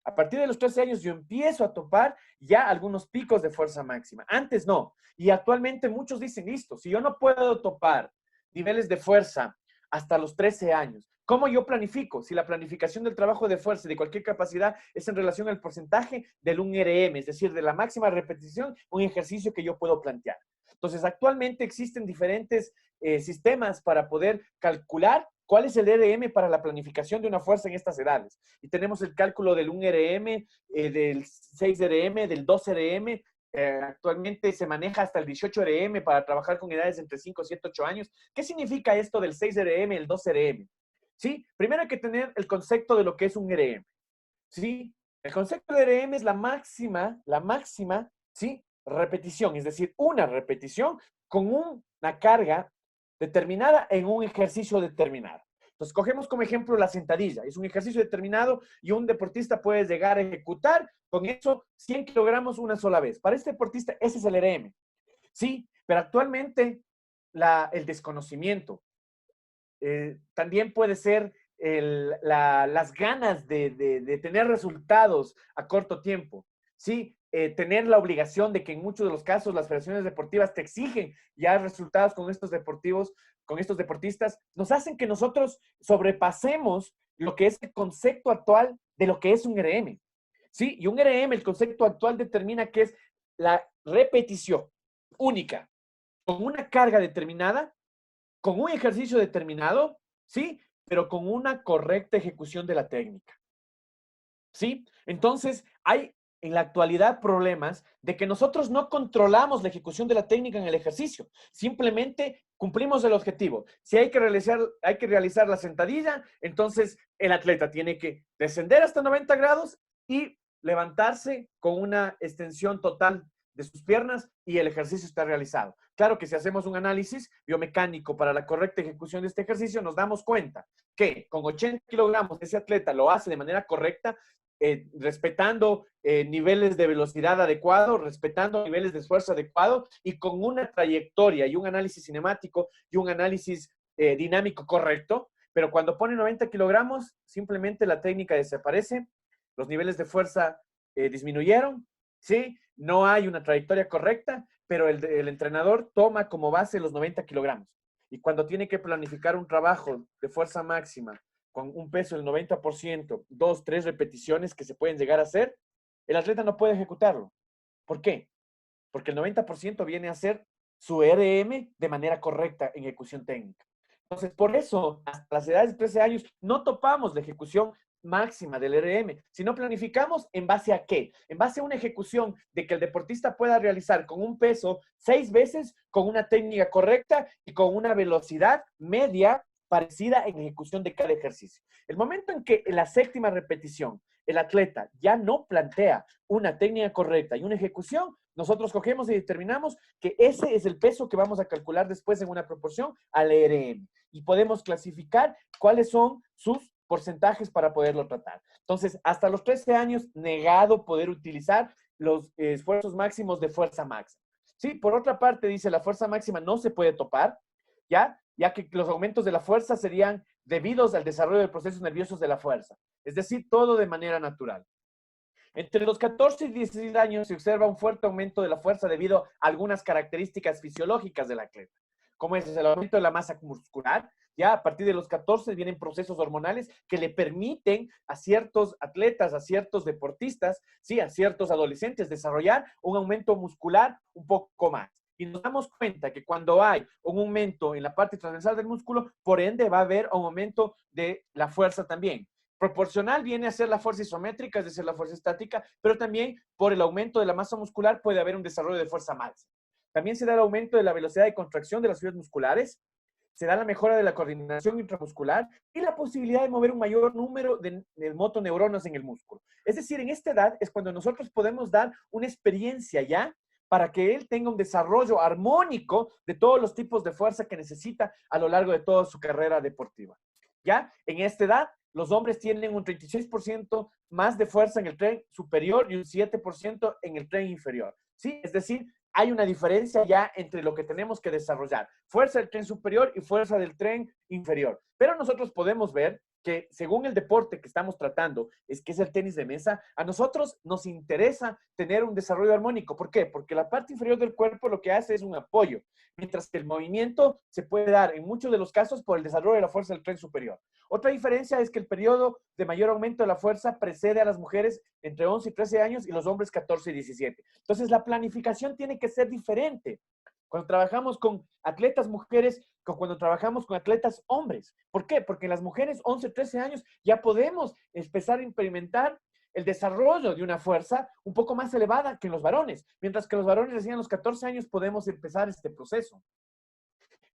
A partir de los 13 años yo empiezo a topar ya algunos picos de fuerza máxima. Antes no. Y actualmente muchos dicen, listo, si yo no puedo topar niveles de fuerza hasta los 13 años, ¿cómo yo planifico? Si la planificación del trabajo de fuerza de cualquier capacidad es en relación al porcentaje del 1RM, es decir, de la máxima repetición, un ejercicio que yo puedo plantear. Entonces, actualmente existen diferentes sistemas para poder calcular cuál es el RM para la planificación de una fuerza en estas edades. Y tenemos el cálculo del 1RM, del 6RM, del 2RM. Actualmente se maneja hasta el 18RM para trabajar con edades entre 5, 7, 8 años. ¿Qué significa esto del 6RM y el 2RM? ¿Sí? Primero hay que tener el concepto de lo que es un RM. ¿Sí? El concepto de RM es la máxima, ¿sí? Repetición, es decir, una repetición con una carga determinada en un ejercicio determinado. Entonces, cogemos como ejemplo la sentadilla. Es un ejercicio determinado y un deportista puede llegar a ejecutar con eso 100 kilogramos una sola vez. Para este deportista, ese es el RM. Sí, pero actualmente el desconocimiento también puede ser las ganas de tener resultados a corto tiempo. Sí, tener la obligación de que en muchos de los casos las federaciones deportivas te exigen ya resultados con estos deportistas, nos hacen que nosotros sobrepasemos lo que es el concepto actual de lo que es un RM. ¿Sí? Y un RM, el concepto actual determina que es la repetición única, con una carga determinada, con un ejercicio determinado, ¿sí? Pero con una correcta ejecución de la técnica. ¿Sí? Entonces, hay en la actualidad problemas de que nosotros no controlamos la ejecución de la técnica en el ejercicio. Simplemente cumplimos el objetivo. Si hay que realizar la sentadilla, entonces el atleta tiene que descender hasta 90 grados y levantarse con una extensión total de sus piernas y el ejercicio está realizado. Claro que si hacemos un análisis biomecánico para la correcta ejecución de este ejercicio, nos damos cuenta que con 80 kilogramos ese atleta lo hace de manera correcta, respetando niveles de velocidad adecuado, respetando niveles de esfuerzo adecuado y con una trayectoria y un análisis cinemático y un análisis dinámico correcto. Pero cuando pone 90 kilogramos, simplemente la técnica desaparece, los niveles de fuerza disminuyeron, ¿sí? No hay una trayectoria correcta, pero el entrenador toma como base los 90 kilogramos. Y cuando tiene que planificar un trabajo de fuerza máxima con un peso del 90%, 2, 3 repeticiones que se pueden llegar a hacer, el atleta no puede ejecutarlo. ¿Por qué? Porque el 90% viene a ser su RM de manera correcta en ejecución técnica. Entonces, por eso, hasta las edades de 13 años, no topamos la ejecución máxima del RM, sino planificamos en base a qué, en base a una ejecución de que el deportista pueda realizar con un peso 6 veces, con una técnica correcta y con una velocidad media parecida en ejecución de cada ejercicio. El momento en que en la séptima repetición el atleta ya no plantea una técnica correcta y una ejecución, nosotros cogemos y determinamos que ese es el peso que vamos a calcular después en una proporción al RM. Y podemos clasificar cuáles son sus porcentajes para poderlo tratar. Entonces, hasta los 13 años, negado poder utilizar los esfuerzos máximos de fuerza máxima. Sí, por otra parte, dice, la fuerza máxima no se puede topar, ya que los aumentos de la fuerza serían debidos al desarrollo de procesos nerviosos de la fuerza. Es decir, todo de manera natural. Entre los 14 y 16 años se observa un fuerte aumento de la fuerza debido a algunas características fisiológicas del atleta, como es el aumento de la masa muscular. Ya a partir de los 14 vienen procesos hormonales que le permiten a ciertos atletas, a ciertos deportistas, sí, a ciertos adolescentes desarrollar un aumento muscular un poco más. Y nos damos cuenta que cuando hay un aumento en la parte transversal del músculo, por ende va a haber un aumento de la fuerza también. Proporcional viene a ser la fuerza isométrica, es decir, la fuerza estática, pero también por el aumento de la masa muscular puede haber un desarrollo de fuerza máxima. También se da el aumento de la velocidad de contracción de las fibras musculares, se da la mejora de la coordinación intramuscular y la posibilidad de mover un mayor número de motoneuronas en el músculo. Es decir, en esta edad es cuando nosotros podemos dar una experiencia ya para que él tenga un desarrollo armónico de todos los tipos de fuerza que necesita a lo largo de toda su carrera deportiva. Ya, en esta edad, los hombres tienen un 36% más de fuerza en el tren superior y un 7% en el tren inferior. ¿Sí? Es decir, hay una diferencia ya entre lo que tenemos que desarrollar. Fuerza del tren superior y fuerza del tren inferior. Pero nosotros podemos ver que según el deporte que estamos tratando, que es el tenis de mesa, a nosotros nos interesa tener un desarrollo armónico. ¿Por qué? Porque la parte inferior del cuerpo lo que hace es un apoyo, mientras que el movimiento se puede dar en muchos de los casos por el desarrollo de la fuerza del tren superior. Otra diferencia es que el periodo de mayor aumento de la fuerza precede a las mujeres entre 11 y 13 años y los hombres 14 y 17. Entonces, la planificación tiene que ser diferente cuando trabajamos con atletas mujeres, cuando trabajamos con atletas hombres. ¿Por qué? Porque en las mujeres 11, 13 años ya podemos empezar a implementar el desarrollo de una fuerza un poco más elevada que en los varones, mientras que los varones recién a los 14 años podemos empezar este proceso.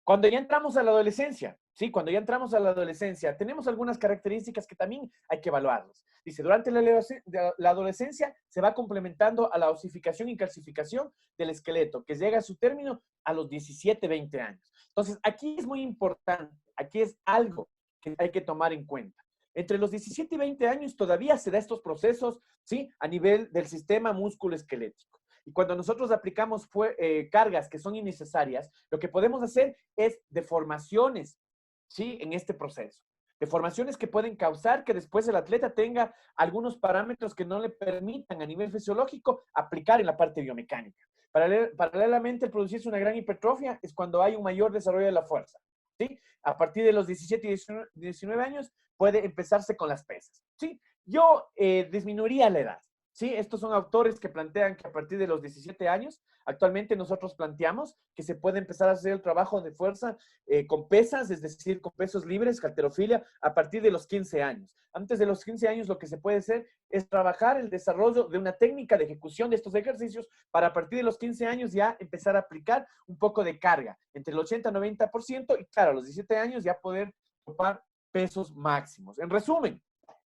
Cuando ya entramos a la adolescencia, ¿sí? Cuando ya entramos a la adolescencia, tenemos algunas características que también hay que evaluarlas. Dice, durante la adolescencia se va complementando a la osificación y calcificación del esqueleto, que llega a su término a los 17, 20 años. Entonces, aquí es muy importante, aquí es algo que hay que tomar en cuenta. Entre los 17 y 20 años todavía se da estos procesos, ¿sí? A nivel del sistema músculo-esquelético. Y cuando nosotros aplicamos cargas que son innecesarias, lo que podemos hacer es deformaciones, ¿sí? En este proceso. Deformaciones que pueden causar que después el atleta tenga algunos parámetros que no le permitan a nivel fisiológico aplicar en la parte biomecánica. Paralelamente, el producirse una gran hipertrofia es cuando hay un mayor desarrollo de la fuerza, ¿sí? A partir de los 17 y 19 años puede empezarse con las pesas, ¿sí? Yo disminuiría la edad. Sí, estos son autores que plantean que a partir de los 17 años, actualmente nosotros planteamos que se puede empezar a hacer el trabajo de fuerza con pesas, es decir, con pesos libres, halterofilia, a partir de los 15 años. Antes de los 15 años lo que se puede hacer es trabajar el desarrollo de una técnica de ejecución de estos ejercicios para a partir de los 15 años ya empezar a aplicar un poco de carga, entre el 80 y 90%, y claro, a los 17 años ya poder ocupar pesos máximos. En resumen,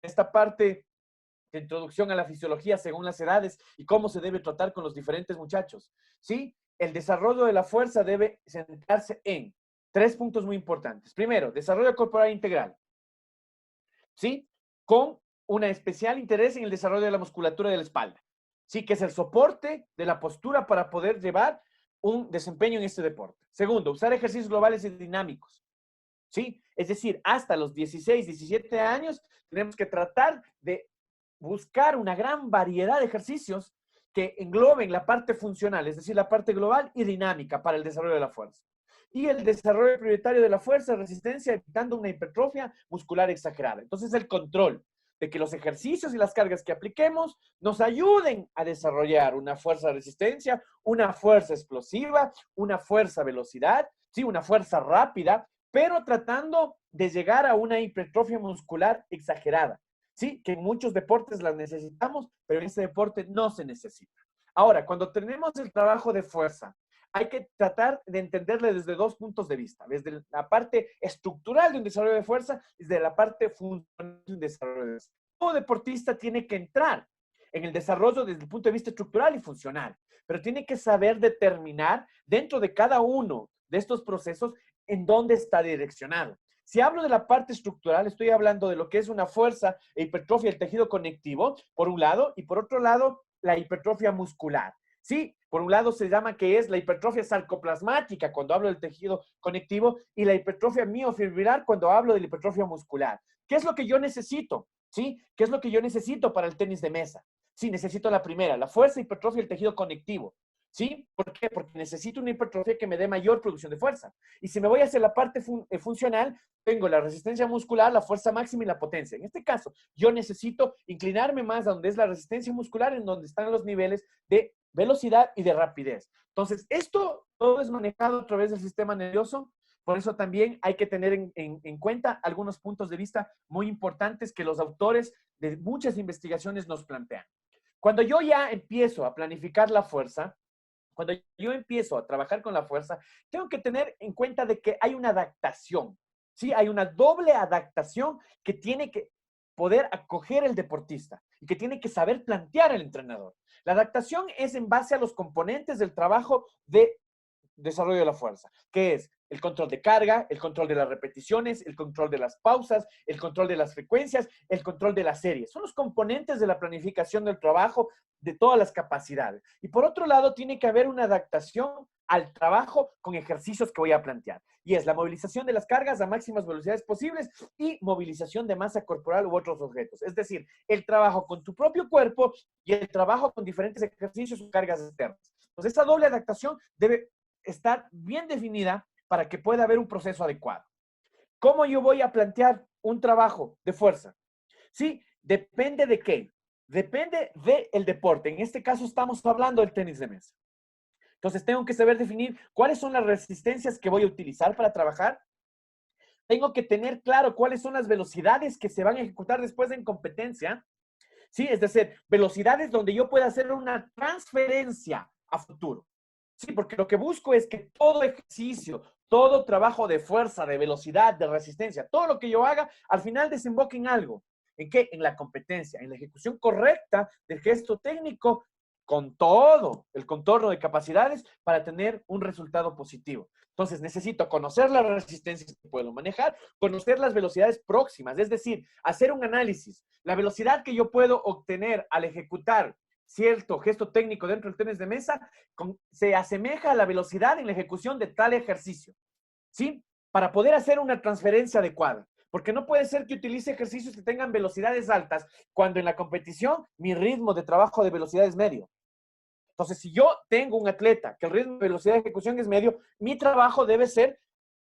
esta parte de introducción a la fisiología según las edades y cómo se debe tratar con los diferentes muchachos. ¿Sí? El desarrollo de la fuerza debe centrarse en 3 puntos muy importantes. Primero, desarrollo corporal integral. ¿Sí? Con un especial interés en el desarrollo de la musculatura de la espalda. ¿Sí? Que es el soporte de la postura para poder llevar un desempeño en este deporte. Segundo, usar ejercicios globales y dinámicos. ¿Sí? Es decir, hasta los 16, 17 años tenemos que tratar de buscar una gran variedad de ejercicios que engloben la parte funcional, es decir, la parte global y dinámica para el desarrollo de la fuerza. Y el desarrollo prioritario de la fuerza, resistencia, evitando una hipertrofia muscular exagerada. Entonces, el control de que los ejercicios y las cargas que apliquemos nos ayuden a desarrollar una fuerza de resistencia, una fuerza explosiva, una fuerza velocidad, ¿sí? Una fuerza rápida, pero tratando de llegar a una hipertrofia muscular exagerada. Sí, que en muchos deportes las necesitamos, pero en este deporte no se necesita. Ahora, cuando tenemos el trabajo de fuerza, hay que tratar de entenderle desde dos puntos de vista, desde la parte estructural de un desarrollo de fuerza y desde la parte funcional de un desarrollo de fuerza. Todo deportista tiene que entrar en el desarrollo desde el punto de vista estructural y funcional, pero tiene que saber determinar dentro de cada uno de estos procesos en dónde está direccionado. Si hablo de la parte estructural, estoy hablando de lo que es una fuerza e hipertrofia del tejido conectivo, por un lado, y por otro lado, la hipertrofia muscular. Sí, por un lado se llama que es la hipertrofia sarcoplasmática cuando hablo del tejido conectivo y la hipertrofia miofibrilar cuando hablo de la hipertrofia muscular. ¿Qué es lo que yo necesito? ¿Sí? ¿Qué es lo que yo necesito para el tenis de mesa? Sí, necesito la primera, la fuerza, hipertrofia del tejido conectivo. ¿Sí? ¿Por qué? Porque necesito una hipertrofia que me dé mayor producción de fuerza. Y si me voy hacia la parte funcional, tengo la resistencia muscular, la fuerza máxima y la potencia. En este caso, yo necesito inclinarme más a donde es la resistencia muscular, en donde están los niveles de velocidad y de rapidez. Entonces, esto todo es manejado a través del sistema nervioso. Por eso también hay que tener en cuenta algunos puntos de vista muy importantes que los autores de muchas investigaciones nos plantean. Cuando yo ya empiezo a planificar la fuerza, cuando yo empiezo a trabajar con la fuerza, tengo que tener en cuenta de que hay una adaptación, ¿sí? Hay una doble adaptación que tiene que poder acoger el deportista y que tiene que saber plantear el entrenador. La adaptación es en base a los componentes del trabajo de desarrollo de la fuerza, que es el control de carga, el control de las repeticiones, el control de las pausas, el control de las frecuencias, el control de las series. Son los componentes de la planificación del trabajo de todas las capacidades. Y por otro lado, tiene que haber una adaptación al trabajo con ejercicios que voy a plantear. Y es la movilización de las cargas a máximas velocidades posibles y movilización de masa corporal u otros objetos. Es decir, el trabajo con tu propio cuerpo y el trabajo con diferentes ejercicios o cargas externas. Entonces, esa doble adaptación debe estar bien definida para que pueda haber un proceso adecuado. ¿Cómo yo voy a plantear un trabajo de fuerza? Sí, depende de qué. Depende del deporte. En este caso estamos hablando del tenis de mesa. Entonces tengo que saber definir cuáles son las resistencias que voy a utilizar para trabajar. Tengo que tener claro cuáles son las velocidades que se van a ejecutar después en competencia. Sí, es decir, velocidades donde yo pueda hacer una transferencia a futuro. Sí, porque lo que busco es que todo ejercicio, todo trabajo de fuerza, de velocidad, de resistencia, todo lo que yo haga, al final desemboque en algo. ¿En qué? En la competencia, en la ejecución correcta del gesto técnico con todo el contorno de capacidades para tener un resultado positivo. Entonces, necesito conocer las resistencias que puedo manejar, conocer las velocidades próximas, es decir, hacer un análisis. La velocidad que yo puedo obtener al ejecutar cierto gesto técnico dentro del tenis de mesa se asemeja a la velocidad en la ejecución de tal ejercicio, ¿sí? Para poder hacer una transferencia adecuada. Porque no puede ser que utilice ejercicios que tengan velocidades altas cuando en la competición mi ritmo de trabajo de velocidad es medio. Entonces, si yo tengo un atleta que el ritmo de velocidad de ejecución es medio, mi trabajo debe ser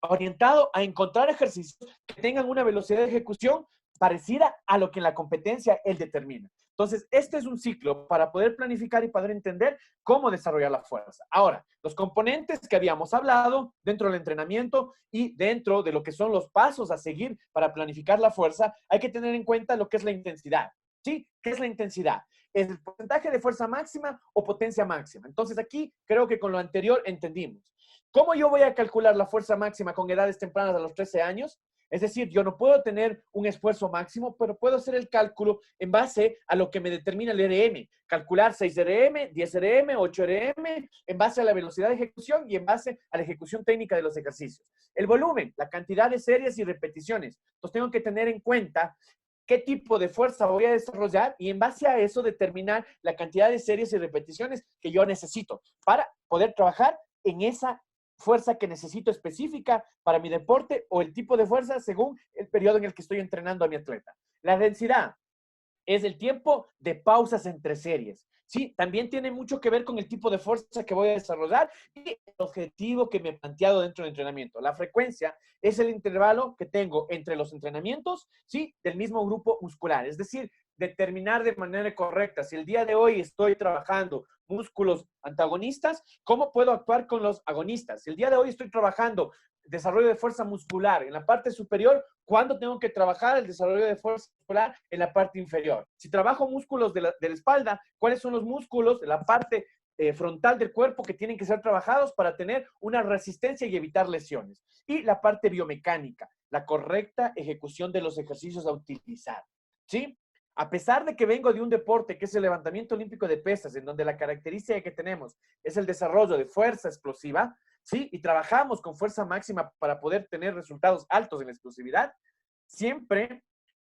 orientado a encontrar ejercicios que tengan una velocidad de ejecución parecida a lo que en la competencia él determina. Entonces, este es un ciclo para poder planificar y poder entender cómo desarrollar la fuerza. Ahora, los componentes que habíamos hablado dentro del entrenamiento y dentro de lo que son los pasos a seguir para planificar la fuerza, hay que tener en cuenta lo que es la intensidad. ¿Sí? ¿Qué es la intensidad? ¿Es el porcentaje de fuerza máxima o potencia máxima? Entonces, aquí creo que con lo anterior entendimos. ¿Cómo yo voy a calcular la fuerza máxima con edades tempranas a los 13 años? Es decir, yo no puedo tener un esfuerzo máximo, pero puedo hacer el cálculo en base a lo que me determina el RM. Calcular 6 RM, 10 RM, 8 RM, en base a la velocidad de ejecución y en base a la ejecución técnica de los ejercicios. El volumen, la cantidad de series y repeticiones. Entonces tengo que tener en cuenta qué tipo de fuerza voy a desarrollar y en base a eso determinar la cantidad de series y repeticiones que yo necesito para poder trabajar en esa fuerza que necesito específica para mi deporte o el tipo de fuerza según el periodo en el que estoy entrenando a mi atleta. La densidad es el tiempo de pausas entre series. Sí, también tiene mucho que ver con el tipo de fuerza que voy a desarrollar y el objetivo que me he planteado dentro del entrenamiento. La frecuencia es el intervalo que tengo entre los entrenamientos, sí, del mismo grupo muscular. Es decir, determinar de manera correcta si el día de hoy estoy trabajando músculos antagonistas, ¿cómo puedo actuar con los agonistas? Si el día de hoy estoy trabajando desarrollo de fuerza muscular en la parte superior, ¿cuándo tengo que trabajar el desarrollo de fuerza muscular en la parte inferior? Si trabajo músculos de la espalda, ¿cuáles son los músculos de la parte frontal del cuerpo que tienen que ser trabajados para tener una resistencia y evitar lesiones? Y la parte biomecánica, la correcta ejecución de los ejercicios a utilizar, ¿sí? A pesar de que vengo de un deporte que es el levantamiento olímpico de pesas, en donde la característica que tenemos es el desarrollo de fuerza explosiva, ¿sí? Y trabajamos con fuerza máxima para poder tener resultados altos en la explosividad, siempre,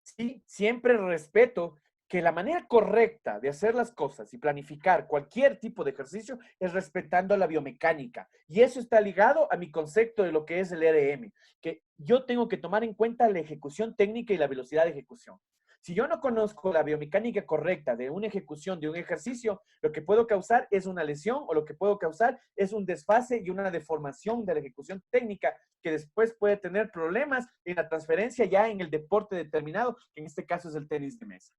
sí, siempre respeto que la manera correcta de hacer las cosas y planificar cualquier tipo de ejercicio es respetando la biomecánica. Y eso está ligado a mi concepto de lo que es el RM, que yo tengo que tomar en cuenta la ejecución técnica y la velocidad de ejecución. Si yo no conozco la biomecánica correcta de una ejecución de un ejercicio, lo que puedo causar es una lesión o lo que puedo causar es un desfase y una deformación de la ejecución técnica que después puede tener problemas en la transferencia ya en el deporte determinado, que en este caso es el tenis de mesa.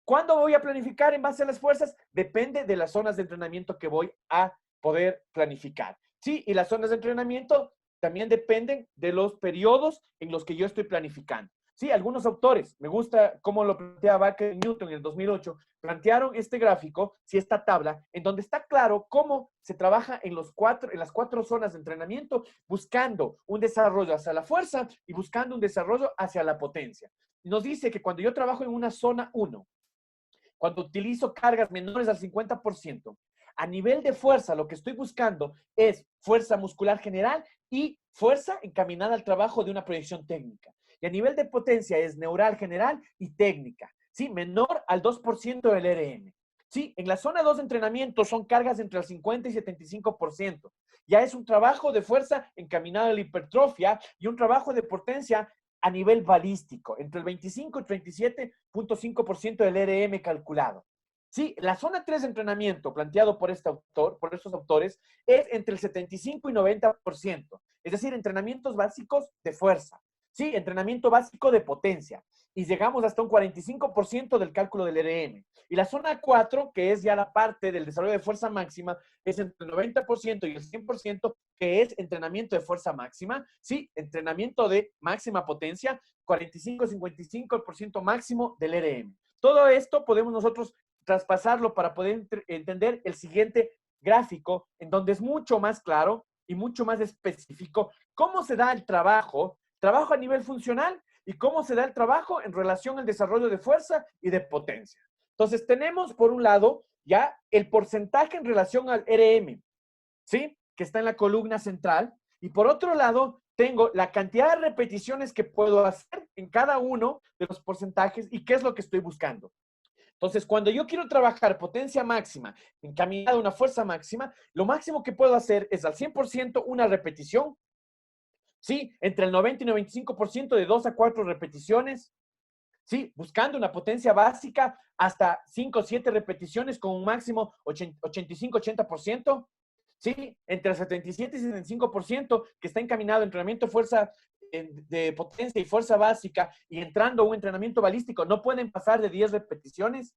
¿Cuándo voy a planificar en base a las fuerzas? Depende de las zonas de entrenamiento que voy a poder planificar. Sí, y las zonas de entrenamiento también dependen de los periodos en los que yo estoy planificando. Sí, algunos autores, me gusta cómo lo planteaba Barker y Newton en el 2008, plantearon este gráfico, sí, esta tabla, en donde está claro cómo se trabaja en las cuatro zonas de entrenamiento, buscando un desarrollo hacia la fuerza y buscando un desarrollo hacia la potencia. Nos dice que cuando yo trabajo en una zona 1, cuando utilizo cargas menores al 50%, a nivel de fuerza, lo que estoy buscando es fuerza muscular general y fuerza encaminada al trabajo de una proyección técnica. Y a nivel de potencia es neural general y técnica, ¿sí? Menor al 2% del RM. Sí, en la zona 2 de entrenamiento son cargas entre el 50 y 75%. Ya es un trabajo de fuerza encaminado a la hipertrofia y un trabajo de potencia a nivel balístico, entre el 25 y 37.5% del RM calculado. Sí, la zona 3 de entrenamiento planteado por estos autores, es entre el 75 y 90%, es decir, entrenamientos básicos de fuerza, sí, entrenamiento básico de potencia, y llegamos hasta un 45% del cálculo del RM. Y la zona 4, que es ya la parte del desarrollo de fuerza máxima, es entre el 90% y el 100%, que es entrenamiento de fuerza máxima, sí, entrenamiento de máxima potencia, 45-55% máximo del RM. Todo esto podemos nosotros traspasarlo para poder entender el siguiente gráfico, en donde es mucho más claro y mucho más específico cómo se da el trabajo a nivel funcional y cómo se da el trabajo en relación al desarrollo de fuerza y de potencia. Entonces tenemos por un lado ya el porcentaje en relación al RM, ¿sí? Que está en la columna central, y por otro lado tengo la cantidad de repeticiones que puedo hacer en cada uno de los porcentajes y qué es lo que estoy buscando. Entonces, cuando yo quiero trabajar potencia máxima encaminada a una fuerza máxima, lo máximo que puedo hacer es al 100% una repetición, ¿sí? Entre el 90 y 95% de 2 a 4 repeticiones, ¿sí? Buscando una potencia básica hasta 5 o 7 repeticiones con un máximo 85-80%, ¿sí? Entre el 77 y 75% que está encaminado a entrenamiento de fuerza de potencia y fuerza básica y entrando a un entrenamiento balístico, no pueden pasar de 10 repeticiones.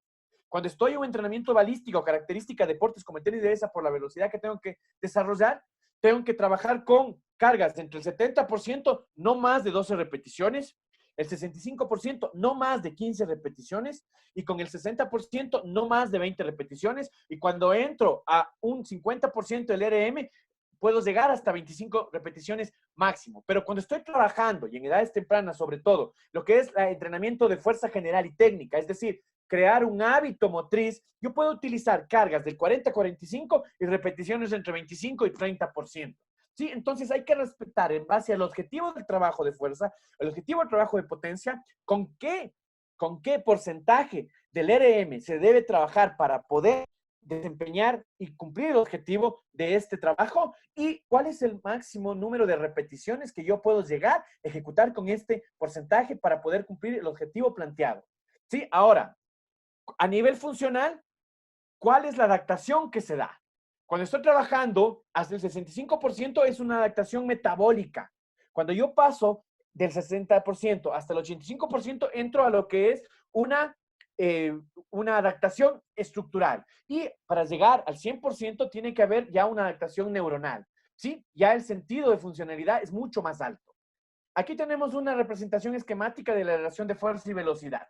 Cuando estoy en un entrenamiento balístico, característica de deportes como el tenis de mesa, por la velocidad que tengo que desarrollar, tengo que trabajar con cargas de entre el 70%, no más de 12 repeticiones, el 65% no más de 15 repeticiones y con el 60% no más de 20 repeticiones. Y cuando entro a un 50% del RM, puedo llegar hasta 25 repeticiones máximo. Pero cuando estoy trabajando, y en edades tempranas sobre todo, lo que es el entrenamiento de fuerza general y técnica, es decir, crear un hábito motriz, yo puedo utilizar cargas del 40-45 y repeticiones entre 25 y 30%. ¿Sí? Entonces hay que respetar en base al objetivo del trabajo de fuerza, el objetivo del trabajo de potencia, con qué porcentaje del RM se debe trabajar para poder desempeñar y cumplir el objetivo de este trabajo y cuál es el máximo número de repeticiones que yo puedo llegar a ejecutar con este porcentaje para poder cumplir el objetivo planteado. ¿Sí? Ahora, a nivel funcional, ¿cuál es la adaptación que se da? Cuando estoy trabajando, hasta el 65% es una adaptación metabólica. Cuando yo paso del 60% hasta el 85%, entro a lo que es una una adaptación estructural. Y para llegar al 100% tiene que haber ya una adaptación neuronal, ¿sí? Ya el sentido de funcionalidad es mucho más alto. Aquí tenemos una representación esquemática de la relación de fuerza y velocidad.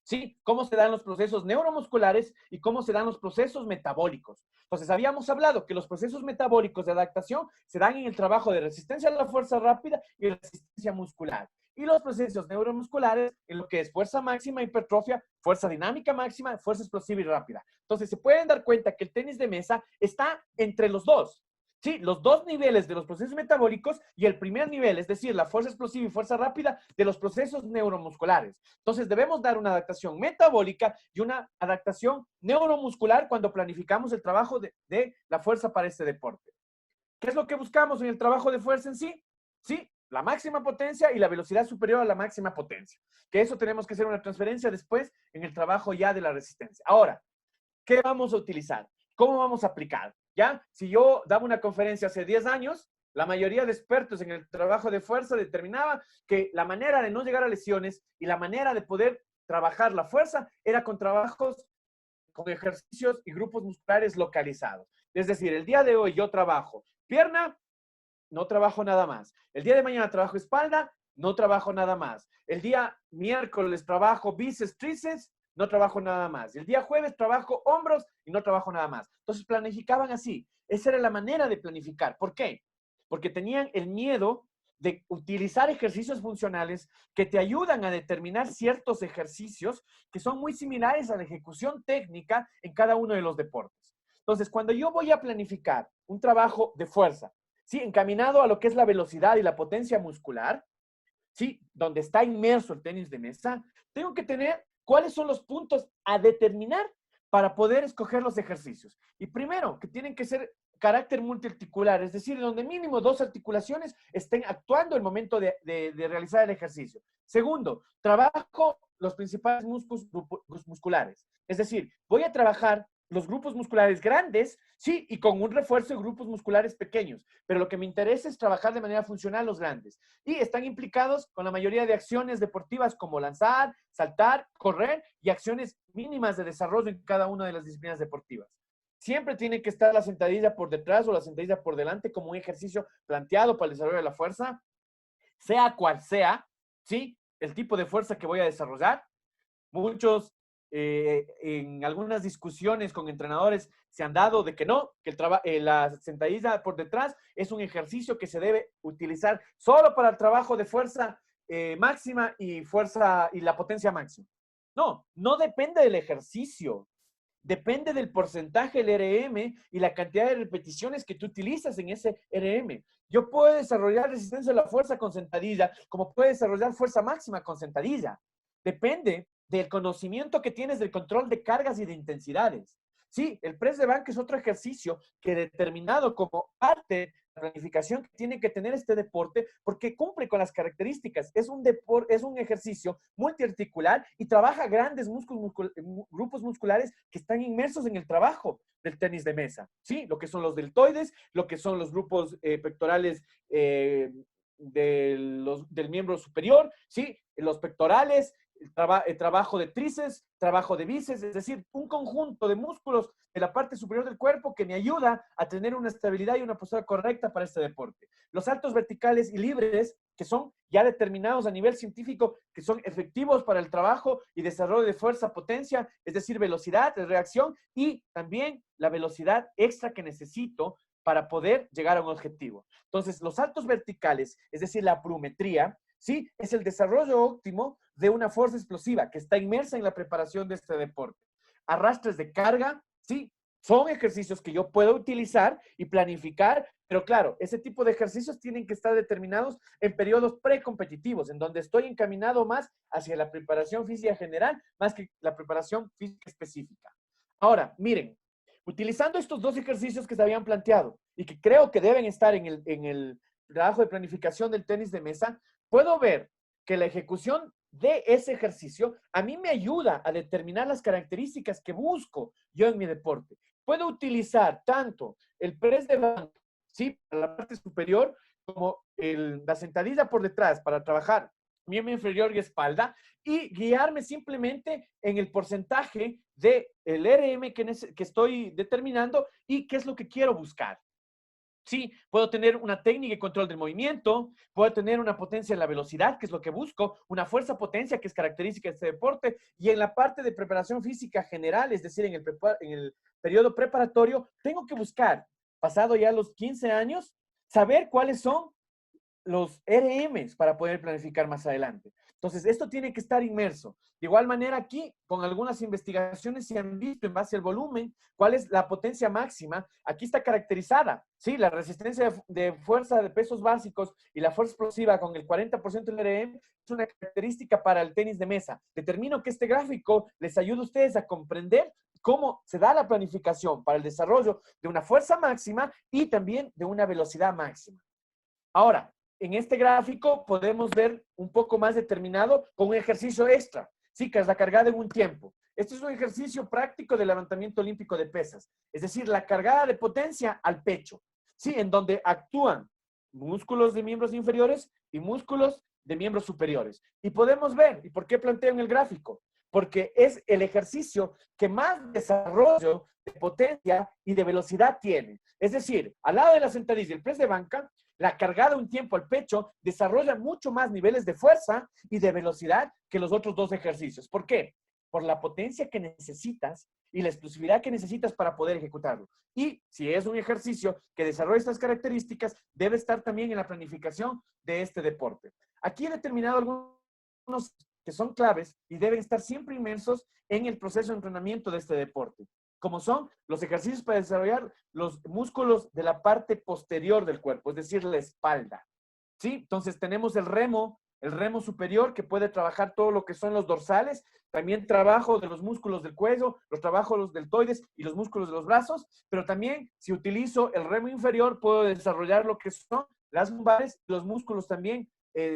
¿Sí? Cómo se dan los procesos neuromusculares y cómo se dan los procesos metabólicos. Entonces, habíamos hablado que los procesos metabólicos de adaptación se dan en el trabajo de resistencia a la fuerza rápida y resistencia muscular. Y los procesos neuromusculares en lo que es fuerza máxima, hipertrofia, fuerza dinámica máxima, fuerza explosiva y rápida. Entonces, se pueden dar cuenta que el tenis de mesa está entre los dos. Sí, los dos niveles de los procesos metabólicos y el primer nivel, es decir, la fuerza explosiva y fuerza rápida de los procesos neuromusculares. Entonces, debemos dar una adaptación metabólica y una adaptación neuromuscular cuando planificamos el trabajo de la fuerza para este deporte. ¿Qué es lo que buscamos en el trabajo de fuerza en sí? Sí, la máxima potencia y la velocidad superior a la máxima potencia. Que eso tenemos que hacer una transferencia después en el trabajo ya de la resistencia. Ahora, ¿qué vamos a utilizar? ¿Cómo vamos a aplicar? ¿Ya? Si yo daba una conferencia hace 10 años, la mayoría de expertos en el trabajo de fuerza determinaba que la manera de no llegar a lesiones y la manera de poder trabajar la fuerza era con trabajos, con ejercicios y grupos musculares localizados. Es decir, el día de hoy yo trabajo pierna, no trabajo nada más. El día de mañana trabajo espalda, no trabajo nada más. El día miércoles trabajo bíceps, tríceps, no trabajo nada más. El día jueves trabajo hombros y no trabajo nada más. Entonces planificaban así. Esa era la manera de planificar. ¿Por qué? Porque tenían el miedo de utilizar ejercicios funcionales que te ayudan a determinar ciertos ejercicios que son muy similares a la ejecución técnica en cada uno de los deportes. Entonces, cuando yo voy a planificar un trabajo de fuerza, ¿sí? Encaminado a lo que es la velocidad y la potencia muscular, ¿sí? Donde está inmerso el tenis de mesa, tengo que tener cuáles son los puntos a determinar para poder escoger los ejercicios. Y primero, que tienen que ser carácter multiarticular, es decir, donde mínimo 2 articulaciones estén actuando al momento de realizar el ejercicio. Segundo, trabajo los principales músculos musculares. Es decir, voy a trabajar los grupos musculares grandes, sí, y con un refuerzo de grupos musculares pequeños. Pero lo que me interesa es trabajar de manera funcional los grandes. Y están implicados con la mayoría de acciones deportivas como lanzar, saltar, correr y acciones mínimas de desarrollo en cada una de las disciplinas deportivas. Siempre tiene que estar la sentadilla por detrás o la sentadilla por delante como un ejercicio planteado para el desarrollo de la fuerza, sea cual sea, ¿sí? El tipo de fuerza que voy a desarrollar. Muchos en algunas discusiones con entrenadores se han dado de que no, que la sentadilla por detrás es un ejercicio que se debe utilizar solo para el trabajo de fuerza máxima y fuerza y la potencia máxima. No, no depende del ejercicio. Depende del porcentaje del RM y la cantidad de repeticiones que tú utilizas en ese RM. Yo puedo desarrollar resistencia a la fuerza con sentadilla, como puedo desarrollar fuerza máxima con sentadilla. Depende del conocimiento que tienes del control de cargas y de intensidades. Sí, el press de banca es otro ejercicio que determinado como parte de la planificación que tiene que tener este deporte porque cumple con las características. Es un ejercicio multiarticular y trabaja grandes grupos musculares que están inmersos en el trabajo del tenis de mesa. Sí, lo que son los deltoides, lo que son los grupos pectorales del miembro superior, sí, los pectorales, el trabajo de tríceps, trabajo de bíceps, es decir, un conjunto de músculos de la parte superior del cuerpo que me ayuda a tener una estabilidad y una postura correcta para este deporte. Los saltos verticales y libres, que son ya determinados a nivel científico, que son efectivos para el trabajo y desarrollo de fuerza, potencia, es decir, velocidad de reacción y también la velocidad extra que necesito para poder llegar a un objetivo. Entonces, los saltos verticales, es decir, la pliometría, ¿sí? Es el desarrollo óptimo de una fuerza explosiva que está inmersa en la preparación de este deporte. Arrastres de carga, ¿sí? Son ejercicios que yo puedo utilizar y planificar, pero claro, ese tipo de ejercicios tienen que estar determinados en periodos precompetitivos, en donde estoy encaminado más hacia la preparación física general, más que la preparación física específica. Ahora, miren, utilizando estos dos ejercicios que se habían planteado y que creo que deben estar en el trabajo de planificación del tenis de mesa, puedo ver que la ejecución de ese ejercicio a mí me ayuda a determinar las características que busco yo en mi deporte. Puedo utilizar tanto el press de banca, ¿sí? Para la parte superior, como la sentadilla por detrás para trabajar miembro inferior y espalda, y guiarme simplemente en el porcentaje del RM que estoy determinando y qué es lo que quiero buscar. Sí, puedo tener una técnica y control del movimiento, puedo tener una potencia en la velocidad, que es lo que busco, una fuerza-potencia, que es característica de este deporte, y en la parte de preparación física general, es decir, en el periodo preparatorio, tengo que buscar, pasado ya los 15 años, saber cuáles son los RMs para poder planificar más adelante. Entonces, esto tiene que estar inmerso. De igual manera, aquí, con algunas investigaciones se han visto en base al volumen, cuál es la potencia máxima. Aquí está caracterizada, ¿sí? La resistencia de fuerza de pesos básicos y la fuerza explosiva con el 40% del RM es una característica para el tenis de mesa. Determino que este gráfico les ayuda a ustedes a comprender cómo se da la planificación para el desarrollo de una fuerza máxima y también de una velocidad máxima. Ahora, en este gráfico podemos ver un poco más determinado con un ejercicio extra, sí, que es la cargada en un tiempo. Este es un ejercicio práctico de levantamiento olímpico de pesas, es decir, la cargada de potencia al pecho, sí, en donde actúan músculos de miembros inferiores y músculos de miembros superiores. Y podemos ver, ¿y por qué planteo en el gráfico? Porque es el ejercicio que más desarrollo de potencia y de velocidad tiene. Es decir, al lado de la sentadilla y el press de banca, la cargada un tiempo al pecho desarrolla mucho más niveles de fuerza y de velocidad que los otros dos ejercicios. ¿Por qué? Por la potencia que necesitas y la explosividad que necesitas para poder ejecutarlo. Y si es un ejercicio que desarrolla estas características, debe estar también en la planificación de este deporte. Aquí he determinado algunos que son claves y deben estar siempre inmersos en el proceso de entrenamiento de este deporte, como son los ejercicios para desarrollar los músculos de la parte posterior del cuerpo, es decir, la espalda. ¿Sí? Entonces tenemos el remo superior que puede trabajar todo lo que son los dorsales, también trabajo de los músculos del cuello, los trabajos de los deltoides y los músculos de los brazos, pero también si utilizo el remo inferior puedo desarrollar lo que son las lumbares y los músculos también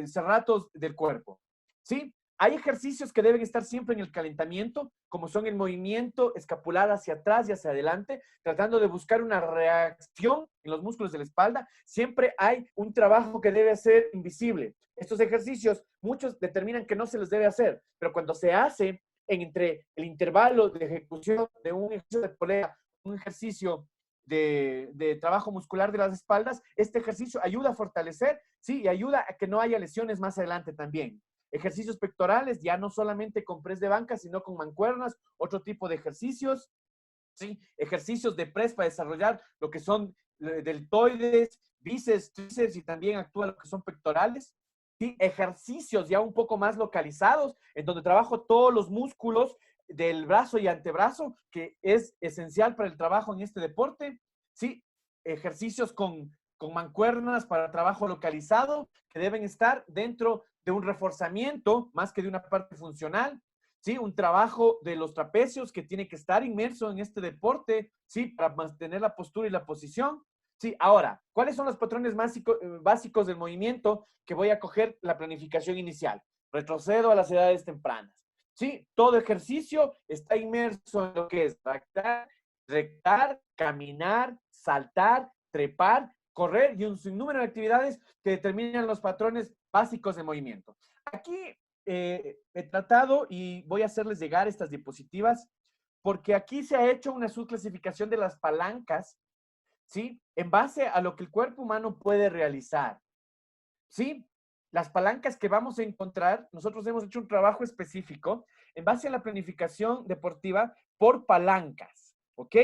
serratos del cuerpo. ¿Sí? Hay ejercicios que deben estar siempre en el calentamiento, como son el movimiento escapular hacia atrás y hacia adelante, tratando de buscar una reacción en los músculos de la espalda. Siempre hay un trabajo que debe ser invisible. Estos ejercicios, muchos determinan que no se les debe hacer, pero cuando se hace entre el intervalo de ejecución de un ejercicio de polea, un ejercicio de trabajo muscular de las espaldas, este ejercicio ayuda a fortalecer, ¿sí? Y ayuda a que no haya lesiones más adelante también. Ejercicios pectorales, ya no solamente con press de banca, sino con mancuernas, otro tipo de ejercicios, ¿sí? Ejercicios de press para desarrollar lo que son deltoides, bíceps, tríceps y también actúa lo que son pectorales, ¿sí? Ejercicios ya un poco más localizados, en donde trabajo todos los músculos del brazo y antebrazo, que es esencial para el trabajo en este deporte, ¿sí? Ejercicios con mancuernas para trabajo localizado, que deben estar dentro de un reforzamiento más que de una parte funcional, ¿sí? Un trabajo de los trapecios que tiene que estar inmerso en este deporte, ¿sí? Para mantener la postura y la posición, ¿sí? Ahora, ¿cuáles son los patrones básicos del movimiento que voy a coger la planificación inicial? Retrocedo a las edades tempranas, ¿sí? Todo ejercicio está inmerso en lo que es rectar, caminar, saltar, trepar, correr y un sinnúmero de actividades que determinan los patrones básicos de movimiento. Aquí he tratado y voy a hacerles llegar estas diapositivas porque aquí se ha hecho una subclasificación de las palancas, ¿sí? En base a lo que el cuerpo humano puede realizar, ¿sí? Las palancas que vamos a encontrar, nosotros hemos hecho un trabajo específico en base a la planificación deportiva por palancas, ¿ok?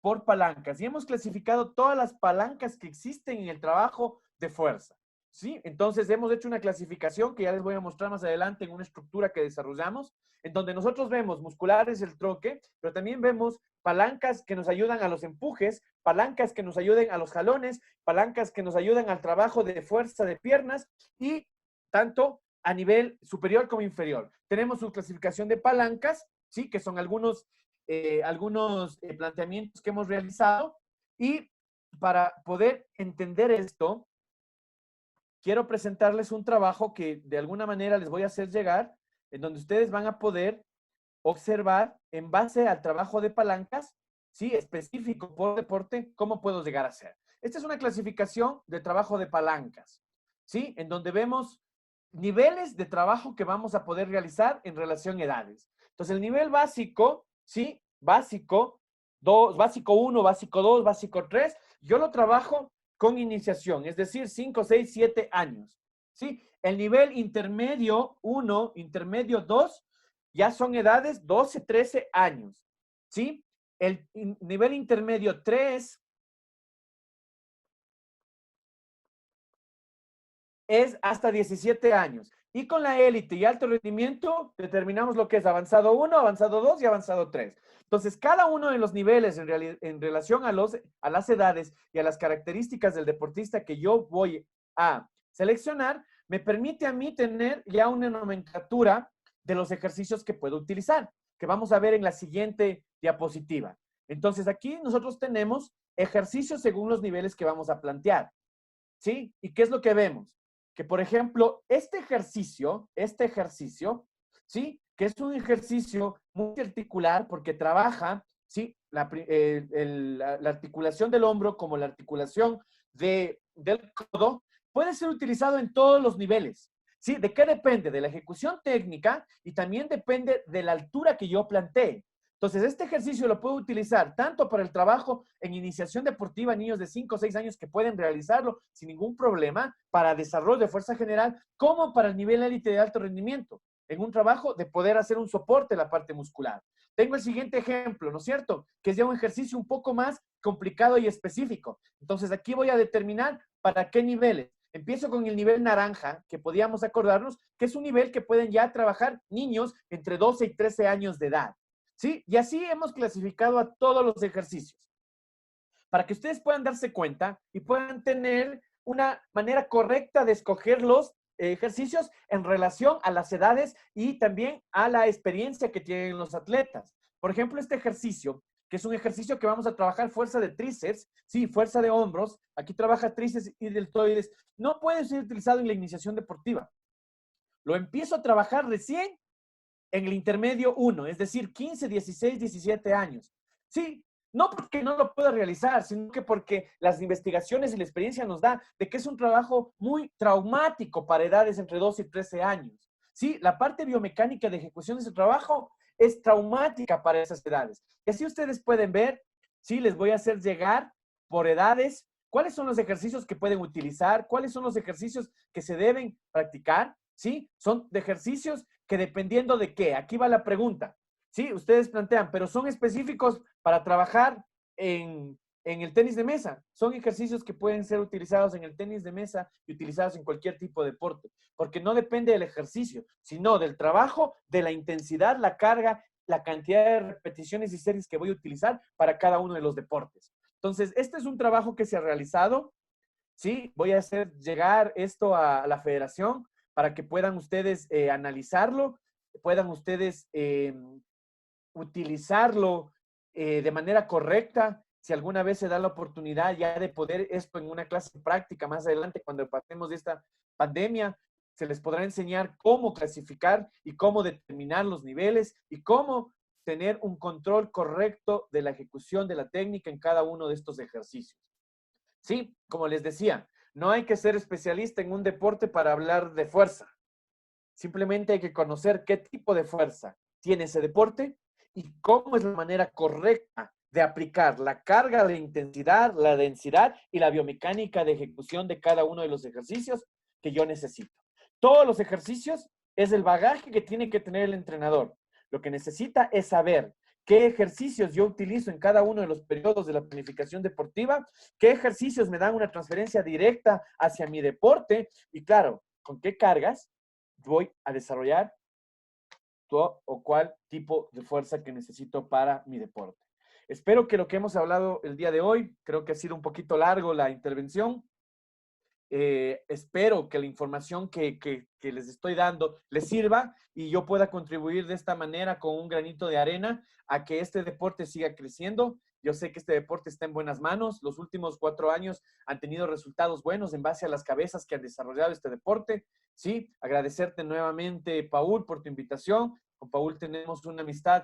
Por palancas. Y hemos clasificado todas las palancas que existen en el trabajo de fuerza, ¿sí? Entonces hemos hecho una clasificación que ya les voy a mostrar más adelante en una estructura que desarrollamos, en donde nosotros vemos musculares, el troque, pero también vemos palancas que nos ayudan a los empujes, palancas que nos ayuden a los jalones, palancas que nos ayudan al trabajo de fuerza de piernas y tanto a nivel superior como inferior. Tenemos su clasificación de palancas, ¿sí? Que son algunos planteamientos que hemos realizado y para poder entender esto, quiero presentarles un trabajo que de alguna manera les voy a hacer llegar, en donde ustedes van a poder observar en base al trabajo de palancas, ¿sí? Específico por deporte, cómo puedo llegar a ser. Esta es una clasificación de trabajo de palancas, ¿sí? En donde vemos niveles de trabajo que vamos a poder realizar en relación a edades. Entonces, el nivel básico, ¿sí? Básico 2, básico 1, básico 2, básico 3, yo lo trabajo con iniciación, es decir, 5, 6, 7 años, ¿sí? El nivel intermedio 1, intermedio 2, ya son edades 12, 13 años, ¿sí? El nivel intermedio 3 es hasta 17 años. Y con la élite y alto rendimiento determinamos lo que es avanzado 1, avanzado 2 y avanzado 3. Entonces, cada uno de los niveles en relación a las edades y a las características del deportista que yo voy a seleccionar, me permite a mí tener ya una nomenclatura de los ejercicios que puedo utilizar, que vamos a ver en la siguiente diapositiva. Entonces, aquí nosotros tenemos ejercicios según los niveles que vamos a plantear, ¿sí? ¿Y qué es lo que vemos? Que, por ejemplo, este ejercicio, ¿sí? Que es un ejercicio muy articular porque trabaja, ¿sí? La articulación del hombro como la articulación del codo, puede ser utilizado en todos los niveles, ¿sí? ¿De qué depende? De la ejecución técnica y también depende de la altura que yo plantee. Entonces, este ejercicio lo puedo utilizar tanto para el trabajo en iniciación deportiva, niños de 5 o 6 años que pueden realizarlo sin ningún problema, para desarrollo de fuerza general, como para el nivel élite de alto rendimiento, en un trabajo de poder hacer un soporte en la parte muscular. Tengo el siguiente ejemplo, ¿no es cierto? Que es ya un ejercicio un poco más complicado y específico. Entonces, aquí voy a determinar para qué niveles. Empiezo con el nivel naranja, que podíamos acordarnos, que es un nivel que pueden ya trabajar niños entre 12 y 13 años de edad. ¿Sí? Y así hemos clasificado a todos los ejercicios, para que ustedes puedan darse cuenta y puedan tener una manera correcta de escoger los ejercicios en relación a las edades y también a la experiencia que tienen los atletas. Por ejemplo, este ejercicio, que es un ejercicio que vamos a trabajar fuerza de tríceps, sí, fuerza de hombros, aquí trabaja tríceps y deltoides, no puede ser utilizado en la iniciación deportiva. Lo empiezo a trabajar recién en el intermedio 1, es decir, 15, 16, 17 años. Sí, no porque no lo pueda realizar, sino que porque las investigaciones y la experiencia nos da de que es un trabajo muy traumático para edades entre 12 y 13 años. Sí, la parte biomecánica de ejecución de ese trabajo es traumática para esas edades. Y así ustedes pueden ver, sí, les voy a hacer llegar por edades cuáles son los ejercicios que pueden utilizar, cuáles son los ejercicios que se deben practicar, ¿sí? Son de ejercicios que dependiendo de qué, aquí va la pregunta, ¿sí? Ustedes plantean, pero son específicos para trabajar en el tenis de mesa. Son ejercicios que pueden ser utilizados en el tenis de mesa y utilizados en cualquier tipo de deporte, porque no depende del ejercicio, sino del trabajo, de la intensidad, la carga, la cantidad de repeticiones y series que voy a utilizar para cada uno de los deportes. Entonces, este es un trabajo que se ha realizado, ¿sí? Voy a hacer llegar esto a la federación para que puedan ustedes analizarlo, puedan ustedes utilizarlo de manera correcta. Si alguna vez se da la oportunidad ya de poder esto en una clase práctica más adelante, cuando pasemos de esta pandemia, se les podrá enseñar cómo clasificar y cómo determinar los niveles y cómo tener un control correcto de la ejecución de la técnica en cada uno de estos ejercicios. Sí, como les decía, no hay que ser especialista en un deporte para hablar de fuerza. Simplemente hay que conocer qué tipo de fuerza tiene ese deporte y cómo es la manera correcta de aplicar la carga, la intensidad, la densidad y la biomecánica de ejecución de cada uno de los ejercicios que yo necesito. Todos los ejercicios es el bagaje que tiene que tener el entrenador. Lo que necesita es saber qué ejercicios yo utilizo en cada uno de los periodos de la planificación deportiva, qué ejercicios me dan una transferencia directa hacia mi deporte y, claro, con qué cargas voy a desarrollar todo o cual tipo de fuerza que necesito para mi deporte. Espero que lo que hemos hablado el día de hoy, creo que ha sido un poquito largo la intervención. Espero que la información que les estoy dando les sirva y yo pueda contribuir de esta manera con un granito de arena a que este deporte siga creciendo. Yo sé que este deporte está en buenas manos. Los últimos 4 años han tenido resultados buenos en base a las cabezas que han desarrollado este deporte. Sí, agradecerte nuevamente, Paul, por tu invitación. Con Paul tenemos una amistad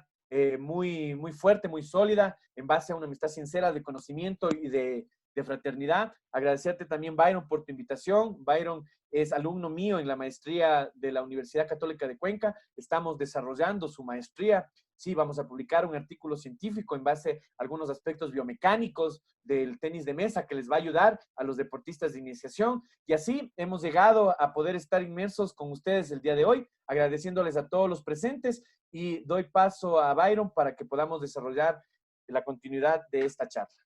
muy fuerte, muy sólida, en base a una amistad sincera de conocimiento y de de fraternidad. Agradecerte también, Byron, por tu invitación. Byron es alumno mío en la maestría de la Universidad Católica de Cuenca. Estamos desarrollando su maestría. Sí, vamos a publicar un artículo científico en base a algunos aspectos biomecánicos del tenis de mesa que les va a ayudar a los deportistas de iniciación. Y así hemos llegado a poder estar inmersos con ustedes el día de hoy, agradeciéndoles a todos los presentes, y doy paso a Byron para que podamos desarrollar la continuidad de esta charla.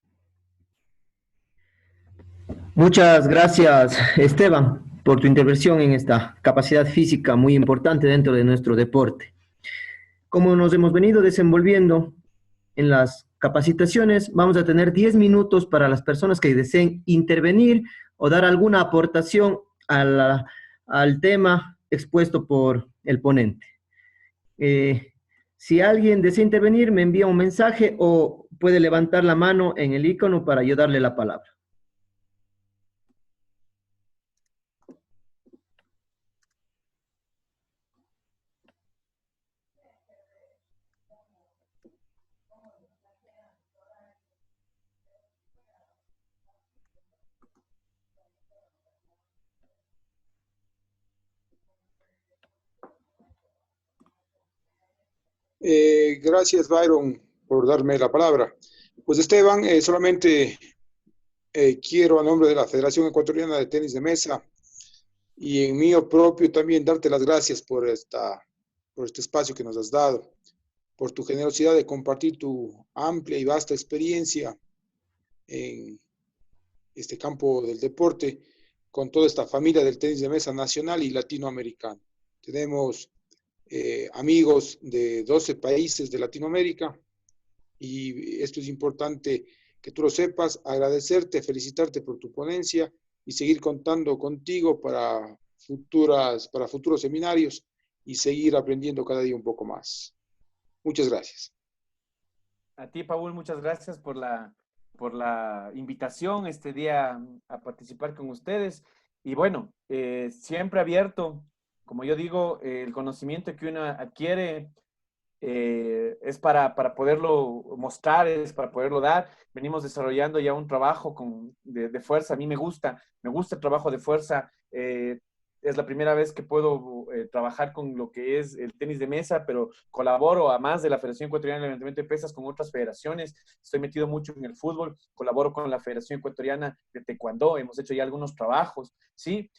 Muchas gracias, Esteban, por tu intervención en esta capacidad física muy importante dentro de nuestro deporte. Como nos hemos venido desenvolviendo en las capacitaciones, vamos a tener 10 minutos para las personas que deseen intervenir o dar alguna aportación al tema expuesto por el ponente. Si alguien desea intervenir, me envía un mensaje o puede levantar la mano en el icono para yo darle la palabra. Gracias, Byron, por darme la palabra. Pues Esteban, solamente quiero a nombre de la Federación Ecuatoriana de Tenis de Mesa y en mío propio también darte las gracias por este espacio que nos has dado, por tu generosidad de compartir tu amplia y vasta experiencia en este campo del deporte con toda esta familia del tenis de mesa nacional y latinoamericano. Tenemos amigos de 12 países de Latinoamérica y esto es importante que tú lo sepas, agradecerte, felicitarte por tu ponencia y seguir contando contigo para futuros seminarios y seguir aprendiendo cada día un poco más. Muchas gracias. A ti, Paul, muchas gracias por la invitación este día a participar con ustedes. Y bueno, siempre abierto. Como yo digo, el conocimiento que uno adquiere es para poderlo mostrar, es para poderlo dar. Venimos desarrollando ya un trabajo de fuerza. A mí me gusta el trabajo de fuerza. Es la primera vez que puedo trabajar con lo que es el tenis de mesa, pero colaboro, a más de la Federación Ecuatoriana de Levantamiento de Pesas, con otras federaciones. Estoy metido mucho en el fútbol, colaboro con la Federación Ecuatoriana de Taekwondo, hemos hecho ya algunos trabajos, ¿sí?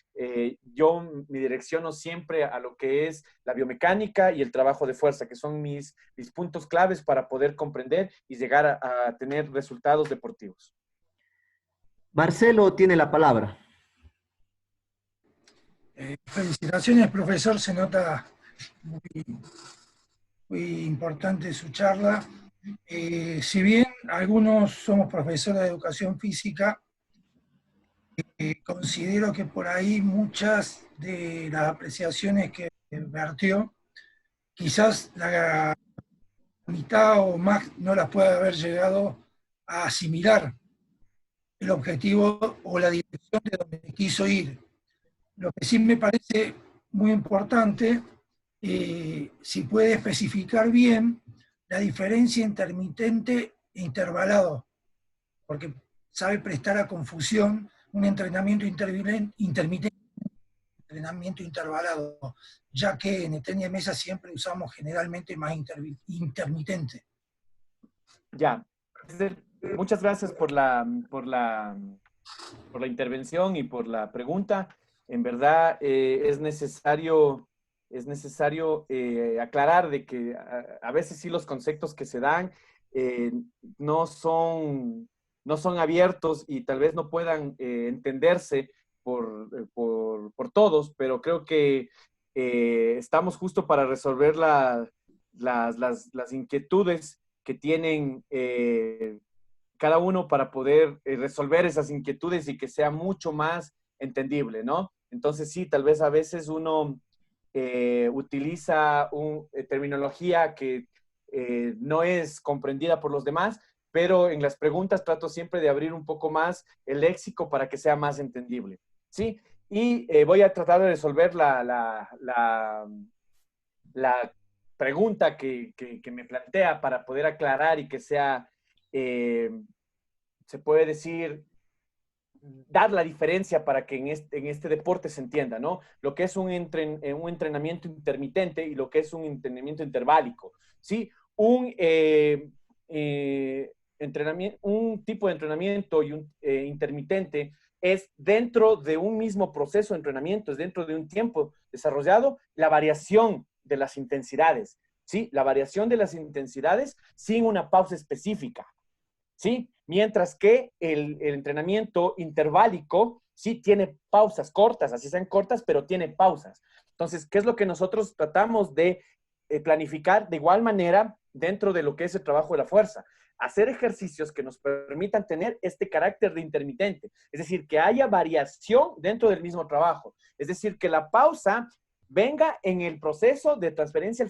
Yo me direcciono siempre a lo que es la biomecánica y el trabajo de fuerza, que son mis puntos claves para poder comprender y llegar a tener resultados deportivos. Marcelo tiene la palabra. Felicitaciones, profesor, se nota muy importante su charla. Si bien algunos somos profesores de educación física, considero que por ahí muchas de las apreciaciones que vertió, quizás la mitad o más no las puede haber llegado a asimilar el objetivo o la dirección de donde quiso ir. Lo que sí me parece muy importante, si puede especificar bien la diferencia intermitente e intervalado, porque sabe prestar a confusión un entrenamiento intermitente, entrenamiento intervalado, ya que en el tenis de mesa siempre usamos generalmente más intermitente. Ya, muchas gracias por la intervención y por la pregunta. En verdad es necesario aclarar de que a veces sí los conceptos que se dan no son abiertos y tal vez no puedan entenderse por todos, pero creo que estamos justo para resolver las inquietudes que tienen cada uno, para poder resolver esas inquietudes y que sea mucho más entendible, ¿no? Entonces sí, tal vez a veces uno utiliza terminología que no es comprendida por los demás, pero en las preguntas trato siempre de abrir un poco más el léxico para que sea más entendible, ¿sí? Y voy a tratar de resolver la pregunta que me plantea para poder aclarar y que sea, se puede decir, dar la diferencia para que en este deporte se entienda, ¿no? Lo que es un entrenamiento intermitente y lo que es un entrenamiento interválico, ¿sí? Un tipo de entrenamiento y intermitente es dentro de un mismo proceso de entrenamiento, es dentro de un tiempo desarrollado, la variación de las intensidades, ¿sí? La variación de las intensidades sin una pausa específica, ¿sí? Mientras que el entrenamiento interválico sí tiene pausas cortas, así sean cortas, pero tiene pausas. Entonces, ¿qué es lo que nosotros tratamos de planificar de igual manera dentro de lo que es el trabajo de la fuerza? Hacer ejercicios que nos permitan tener este carácter de intermitente, es decir, que haya variación dentro del mismo trabajo, es decir, que la pausa venga en el proceso de transferencia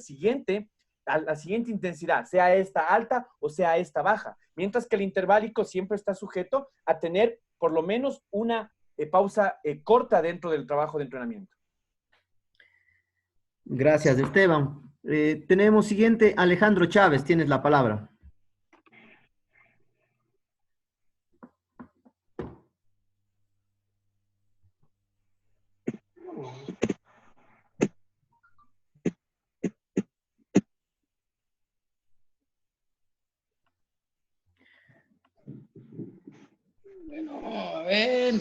a la siguiente intensidad, sea esta alta o sea esta baja, mientras que el interválico siempre está sujeto a tener por lo menos una pausa corta dentro del trabajo de entrenamiento. Gracias, Esteban. Tenemos siguiente, Alejandro Chávez, tienes la palabra. Bueno, a ver.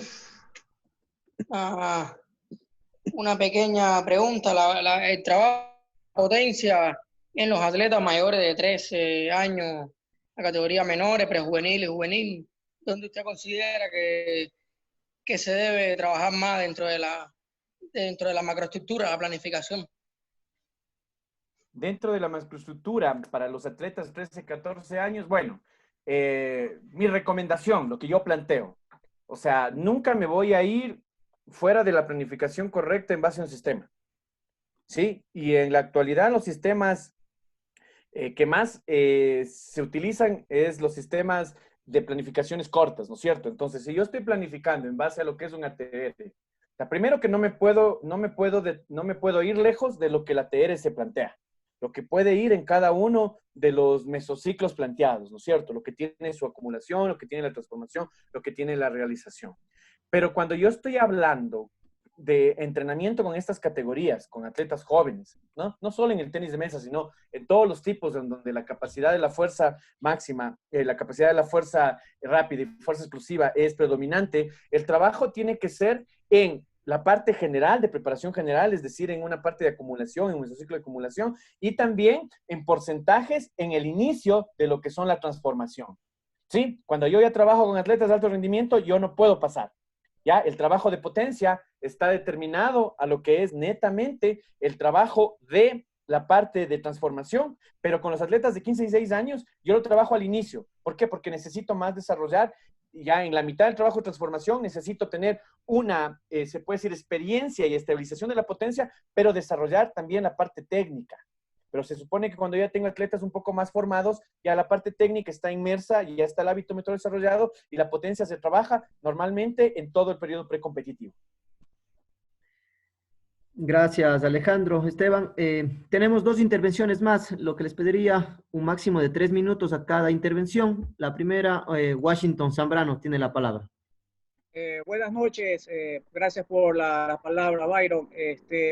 Una pequeña pregunta. El trabajo de potencia en los atletas mayores de 13 años, la categoría menores, prejuvenil y juvenil, ¿dónde usted considera que se debe trabajar más dentro de la macroestructura, la planificación? Dentro de la macroestructura para los atletas 13, 14 años, bueno, mi recomendación, lo que yo planteo, o sea, nunca me voy a ir fuera de la planificación correcta en base a un sistema, ¿sí? Y en la actualidad los sistemas que más se utilizan es los sistemas de planificaciones cortas, ¿no es cierto? Entonces, si yo estoy planificando en base a lo que es un ATR, o sea, primero que no me puedo ir lejos de lo que la ATR se plantea, lo que puede ir en cada uno de los mesociclos planteados, ¿no es cierto? Lo que tiene su acumulación, lo que tiene la transformación, lo que tiene la realización. Pero cuando yo estoy hablando de entrenamiento con estas categorías, con atletas jóvenes, ¿no? No solo en el tenis de mesa, sino en todos los tipos en donde la capacidad de la fuerza máxima, la capacidad de la fuerza rápida y fuerza explosiva es predominante, el trabajo tiene que ser en la parte general, de preparación general, es decir, en una parte de acumulación, en un ciclo de acumulación, y también en porcentajes en el inicio de lo que son la transformación. ¿Sí? Cuando yo ya trabajo con atletas de alto rendimiento, yo no puedo pasar. ¿Ya? El trabajo de potencia está determinado a lo que es netamente el trabajo de la parte de transformación, pero con los atletas de 15 y 16 años, yo lo trabajo al inicio. ¿Por qué? Porque necesito más desarrollar, ya en la mitad del trabajo de transformación, necesito tener una, se puede decir, experiencia y estabilización de la potencia, pero desarrollar también la parte técnica. Pero se supone que cuando ya tengo atletas un poco más formados, ya la parte técnica está inmersa y ya está el hábito motor desarrollado y la potencia se trabaja normalmente en todo el periodo precompetitivo. Gracias, Alejandro. Esteban, tenemos dos intervenciones más, lo que les pediría un máximo de 3 minutos a cada intervención. La primera, Washington Zambrano, tiene la palabra. Buenas noches, gracias por la palabra, Byron.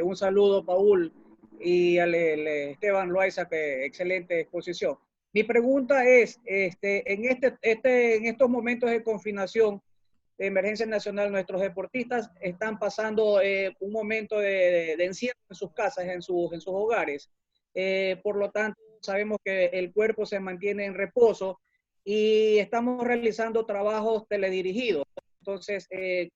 Un saludo, Paul, y al Esteban Loaiza, que excelente exposición. Mi pregunta es, en estos momentos de confinación, de emergencia nacional, nuestros deportistas están pasando un momento de encierro en sus casas, en sus hogares. Por lo tanto, sabemos que el cuerpo se mantiene en reposo y estamos realizando trabajos teledirigidos. Entonces,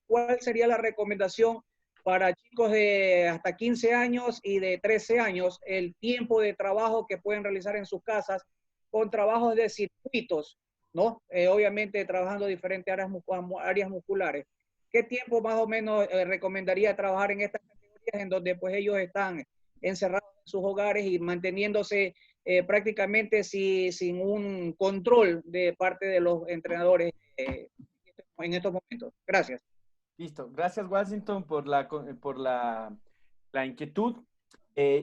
¿cuál sería la recomendación para chicos de hasta 15 años y de 13 años, el tiempo de trabajo que pueden realizar en sus casas con trabajos de circuitos, ¿no? Obviamente trabajando diferentes áreas musculares? ¿Qué tiempo más o menos recomendaría trabajar en estas categorías en donde pues ellos están encerrados en sus hogares y manteniéndose prácticamente sin un control de parte de los entrenadores en estos momentos? Gracias. Listo. Gracias, Washington, por la inquietud.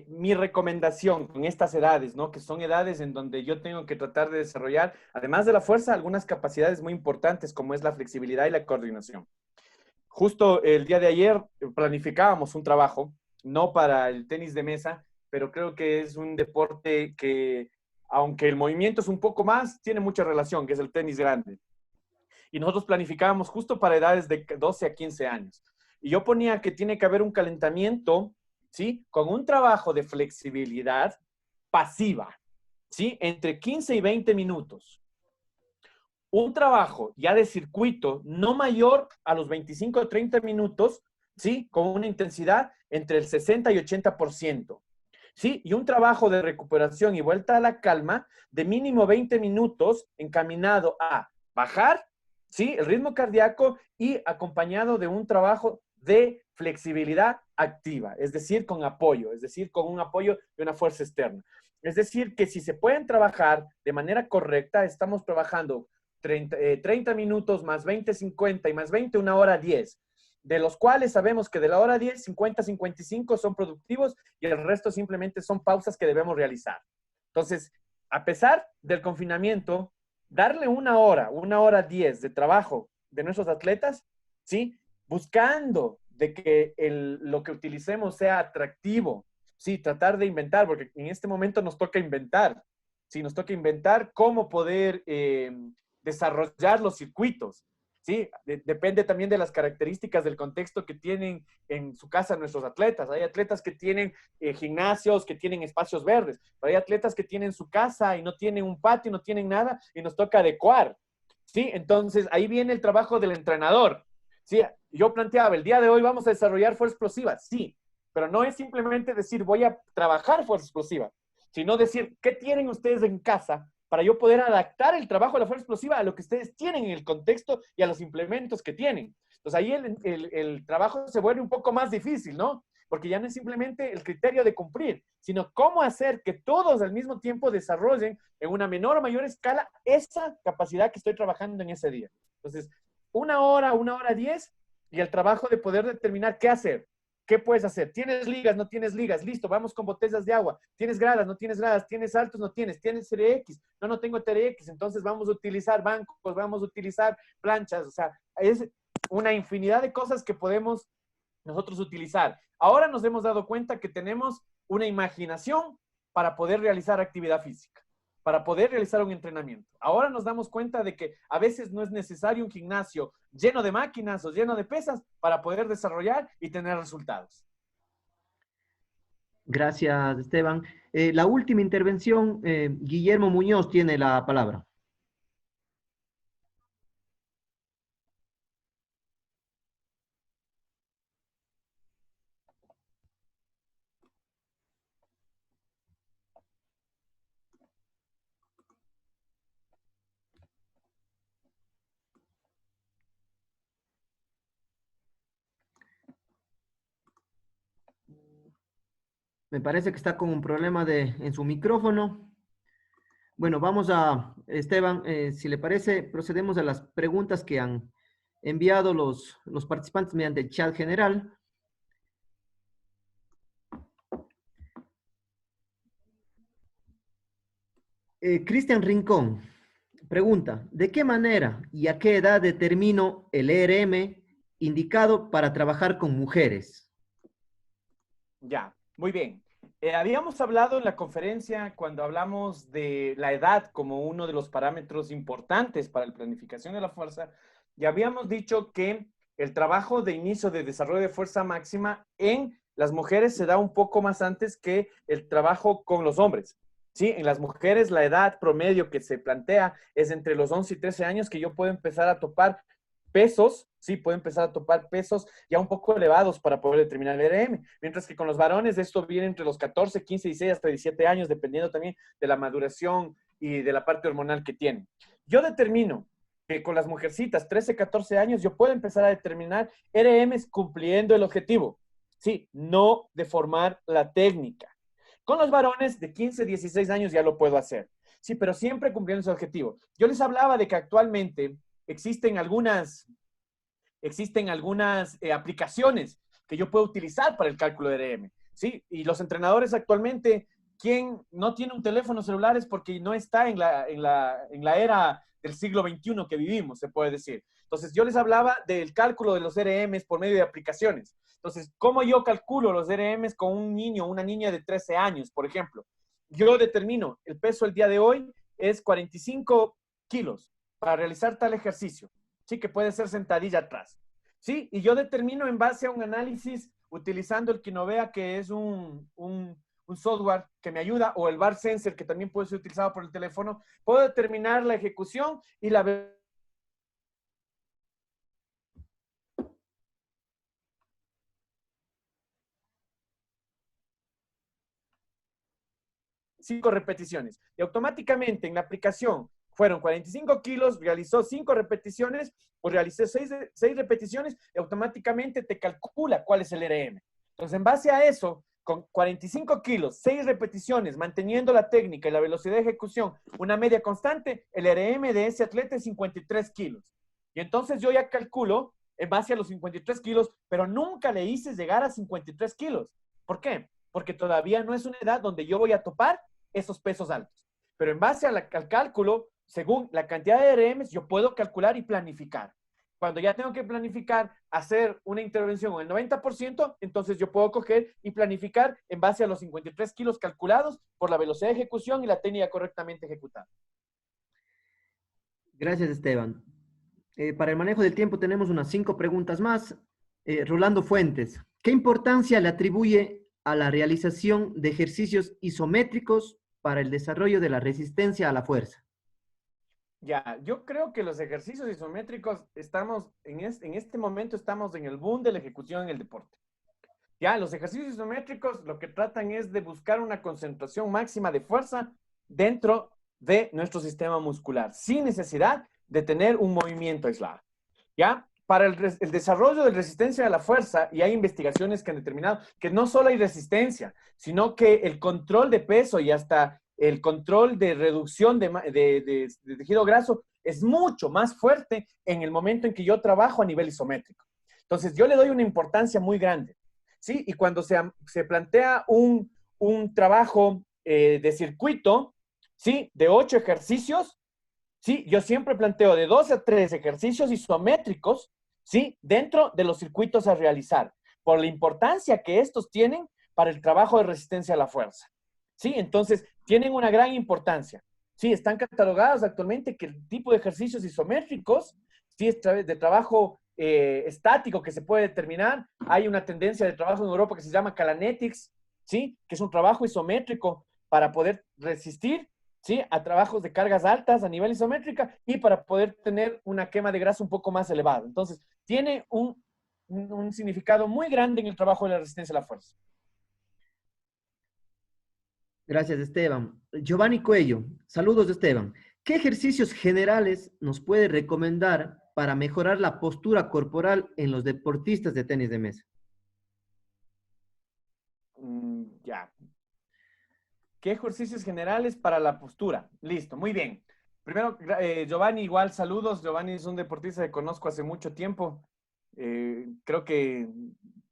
Mi recomendación con estas edades, ¿no? Que son edades en donde yo tengo que tratar de desarrollar, además de la fuerza, algunas capacidades muy importantes como es la flexibilidad y la coordinación. justo el día de ayer planificábamos un trabajo, no para el tenis de mesa, pero creo que es un deporte que, aunque el movimiento es un poco más, tiene mucha relación, que es el tenis grande. Y nosotros planificábamos justo para edades de 12 a 15 años. Y yo ponía que tiene que haber un calentamiento, ¿sí? Con un trabajo de flexibilidad pasiva, ¿sí? Entre 15 y 20 minutos. Un trabajo ya de circuito no mayor a los 25 o 30 minutos, ¿sí? Con una intensidad entre el 60 y 80%. ¿Sí? Y un trabajo de recuperación y vuelta a la calma de mínimo 20 minutos encaminado a bajar, ¿sí? El ritmo cardíaco y acompañado de un trabajo de flexibilidad activa, es decir, con apoyo, es decir, con un apoyo de una fuerza externa. Es decir, que si se pueden trabajar de manera correcta, estamos trabajando 30 minutos más 20, 50 y más 20, 1 hora 10. De los cuales sabemos que de la hora 10, 50, 55 son productivos y el resto simplemente son pausas que debemos realizar. Entonces, a pesar del confinamiento, darle 1 hora 10 de trabajo de nuestros atletas, ¿sí? Buscando de que lo que utilicemos sea atractivo, ¿sí? Tratar de inventar, porque en este momento nos toca inventar, ¿sí? Nos toca inventar cómo poder desarrollar los circuitos. Sí, depende también de las características del contexto que tienen en su casa nuestros atletas. Hay atletas que tienen gimnasios, que tienen espacios verdes, pero hay atletas que tienen su casa y no tienen un patio, no tienen nada y nos toca adecuar. Sí, entonces ahí viene el trabajo del entrenador. Sí, yo planteaba, el día de hoy vamos a desarrollar fuerza explosiva, sí, pero no es simplemente decir voy a trabajar fuerza explosiva, sino decir qué tienen ustedes en casa para yo poder adaptar el trabajo de la fuerza explosiva a lo que ustedes tienen en el contexto y a los implementos que tienen. Entonces ahí el trabajo se vuelve un poco más difícil, ¿no? Porque ya no es simplemente el criterio de cumplir, sino cómo hacer que todos al mismo tiempo desarrollen en una menor o mayor escala esa capacidad que estoy trabajando en ese día. Entonces, 1 hora 10 y el trabajo de poder determinar qué hacer. ¿Qué puedes hacer? ¿Tienes ligas? ¿No tienes ligas? Listo, vamos con botellas de agua. ¿Tienes gradas? ¿No tienes gradas? ¿Tienes saltos? ¿No tienes? ¿Tienes TRX? No tengo TRX. Entonces vamos a utilizar bancos, vamos a utilizar planchas. O sea, es una infinidad de cosas que podemos nosotros utilizar. Ahora nos hemos dado cuenta que tenemos una imaginación para poder realizar actividad física, para poder realizar un entrenamiento. Ahora nos damos cuenta de que a veces no es necesario un gimnasio lleno de máquinas o lleno de pesas para poder desarrollar y tener resultados. Gracias, Esteban. La última intervención, Guillermo Muñoz tiene la palabra. Me parece que está con un problema en su micrófono. Bueno, vamos a, Esteban, si le parece, procedemos a las preguntas que han enviado los participantes mediante el chat general. Cristian Rincón pregunta, ¿de qué manera y a qué edad determino el ERM indicado para trabajar con mujeres? Ya, muy bien. Habíamos hablado en la conferencia cuando hablamos de la edad como uno de los parámetros importantes para la planificación de la fuerza, y habíamos dicho que el trabajo de inicio de desarrollo de fuerza máxima en las mujeres se da un poco más antes que el trabajo con los hombres. Sí, en las mujeres la edad promedio que se plantea es entre los 11 y 13 años que yo puedo empezar a topar pesos, sí, puedo empezar a topar pesos ya un poco elevados para poder determinar el RM, mientras que con los varones esto viene entre los 14, 15, 16 hasta 17 años, dependiendo también de la maduración y de la parte hormonal que tienen. Yo determino que con las mujercitas 13, 14 años yo puedo empezar a determinar RMs cumpliendo el objetivo, sí, no deformar la técnica. Con los varones de 15, 16 años ya lo puedo hacer, sí, pero siempre cumpliendo ese objetivo. Yo les hablaba de que actualmente existen algunas aplicaciones que yo puedo utilizar para el cálculo de RM, ¿sí? Y los entrenadores actualmente ¿quién no tiene un teléfono celular es porque no está en la era del siglo XXI que vivimos, se puede decir. Entonces, yo les hablaba del cálculo de los DRMs por medio de aplicaciones. Entonces, ¿cómo yo calculo los DRMs con un niño, una niña de 13 años, por ejemplo? Yo determino el peso el día de hoy es 45 kilos para realizar tal ejercicio, ¿sí? Que puede ser sentadilla atrás, ¿sí? Y yo determino en base a un análisis utilizando el Kinovea, que es un software que me ayuda, o el Bar Sensor, que también puede ser utilizado por el teléfono, puedo determinar la ejecución y la 5 repeticiones. Y automáticamente en la aplicación fueron 45 kilos, realizó 5 repeticiones o realicé 6 repeticiones y automáticamente te calcula cuál es el RM. Entonces, en base a eso, con 45 kilos, 6 repeticiones, manteniendo la técnica y la velocidad de ejecución, una media constante, el RM de ese atleta es 53 kilos. Y entonces yo ya calculo en base a los 53 kilos, pero nunca le hice llegar a 53 kilos. ¿Por qué? Porque todavía no es una edad donde yo voy a topar esos pesos altos. Pero en base al cálculo, según la cantidad de RMs, yo puedo calcular y planificar. Cuando ya tengo que planificar, hacer una intervención en el 90%, entonces yo puedo coger y planificar en base a los 53 kilos calculados por la velocidad de ejecución y la técnica correctamente ejecutada. Gracias, Esteban. Para el manejo del tiempo tenemos unas 5 preguntas más. Rolando Fuentes, ¿qué importancia le atribuye a la realización de ejercicios isométricos para el desarrollo de la resistencia a la fuerza? Ya, yo creo que los ejercicios isométricos estamos, en este momento estamos en el boom de la ejecución en el deporte. Ya, los ejercicios isométricos lo que tratan es de buscar una concentración máxima de fuerza dentro de nuestro sistema muscular, sin necesidad de tener un movimiento aislado. ¿Ya? Para el desarrollo de resistencia a la fuerza, y hay investigaciones que han determinado que no solo hay resistencia, sino que el control de peso y hasta el control de reducción de tejido graso es mucho más fuerte en el momento en que yo trabajo a nivel isométrico. Entonces, yo le doy una importancia muy grande, ¿sí? Y cuando se plantea un trabajo de circuito, ¿sí? De 8 ejercicios, ¿sí? Yo siempre planteo de 2 a 3 ejercicios isométricos, ¿sí? Dentro de los circuitos a realizar, por la importancia que estos tienen para el trabajo de resistencia a la fuerza, ¿sí? Entonces, tienen una gran importancia, ¿sí? Están catalogados actualmente que el tipo de ejercicios isométricos, ¿sí? Es de trabajo estático que se puede determinar. Hay una tendencia de trabajo en Europa que se llama Calanetics, ¿sí? Que es un trabajo isométrico para poder resistir, ¿sí? A trabajos de cargas altas a nivel isométrica y para poder tener una quema de grasa un poco más elevada. Entonces, tiene un significado muy grande en el trabajo de la resistencia a la fuerza. Gracias, Esteban. Giovanni Cuello, saludos, Esteban. ¿Qué ejercicios generales nos puede recomendar para mejorar la postura corporal en los deportistas de tenis de mesa? Ya. ¿Qué ejercicios generales para la postura? Listo, muy bien. Primero, Giovanni, igual saludos. Giovanni es un deportista que conozco hace mucho tiempo. Creo que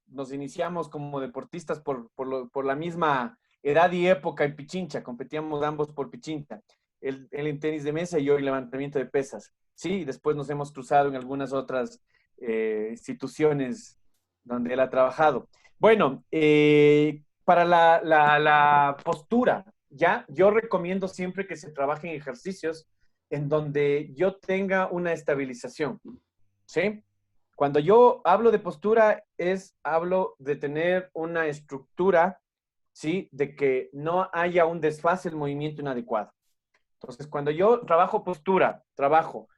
nos iniciamos como deportistas por la misma edad y época en Pichincha. Competíamos ambos por Pichincha. Él en tenis de mesa y yo en levantamiento de pesas. Sí, después nos hemos cruzado en algunas otras instituciones donde él ha trabajado. Bueno, para la postura, ¿ya? Yo recomiendo siempre que se trabajen ejercicios en donde yo tenga una estabilización, ¿sí? Cuando yo hablo de postura, hablo de tener una estructura, ¿sí? De que no haya un desfase, el movimiento inadecuado. Entonces, cuando yo trabajo postura, trabajo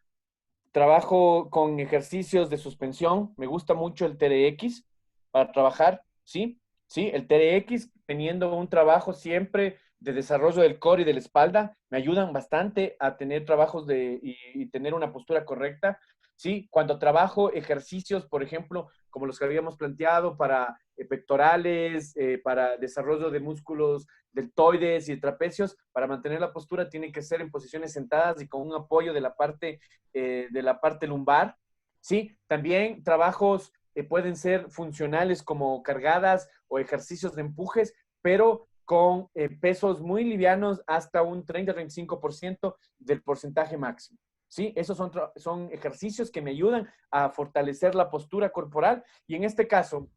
con ejercicios de suspensión, me gusta mucho el TRX para trabajar, ¿sí? Sí, el TRX, teniendo un trabajo siempre de desarrollo del core y de la espalda, me ayudan bastante a tener trabajos y tener una postura correcta, ¿sí? Cuando trabajo ejercicios, por ejemplo, como los que habíamos planteado para pectorales, para desarrollo de músculos deltoides y trapecios, para mantener la postura tienen que ser en posiciones sentadas y con un apoyo de la parte lumbar, ¿sí? También trabajos pueden ser funcionales como cargadas o ejercicios de empujes, pero con pesos muy livianos hasta un 30-35% del porcentaje máximo. ¿Sí? Esos son ejercicios que me ayudan a fortalecer la postura corporal y en este caso,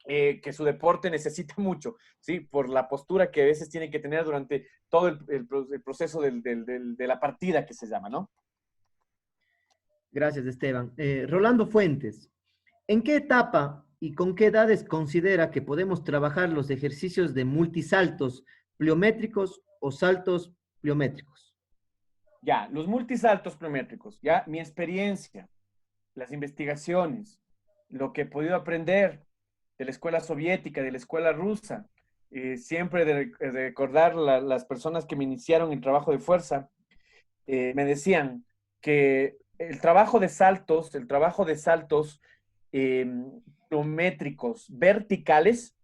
que su deporte necesita mucho, ¿sí? Por la postura que a veces tiene que tener durante todo el proceso de la partida que se llama, ¿no? Gracias, Esteban. Rolando Fuentes, ¿en qué etapa y con qué edades considera que podemos trabajar los ejercicios de multisaltos pliométricos o saltos pliométricos? Ya, los multisaltos pliométricos, ya, mi experiencia, las investigaciones, lo que he podido aprender de la escuela soviética, de la escuela rusa, siempre de recordar las personas que me iniciaron en trabajo de fuerza, me decían que el trabajo de saltos pliométricos verticales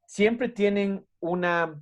siempre tienen una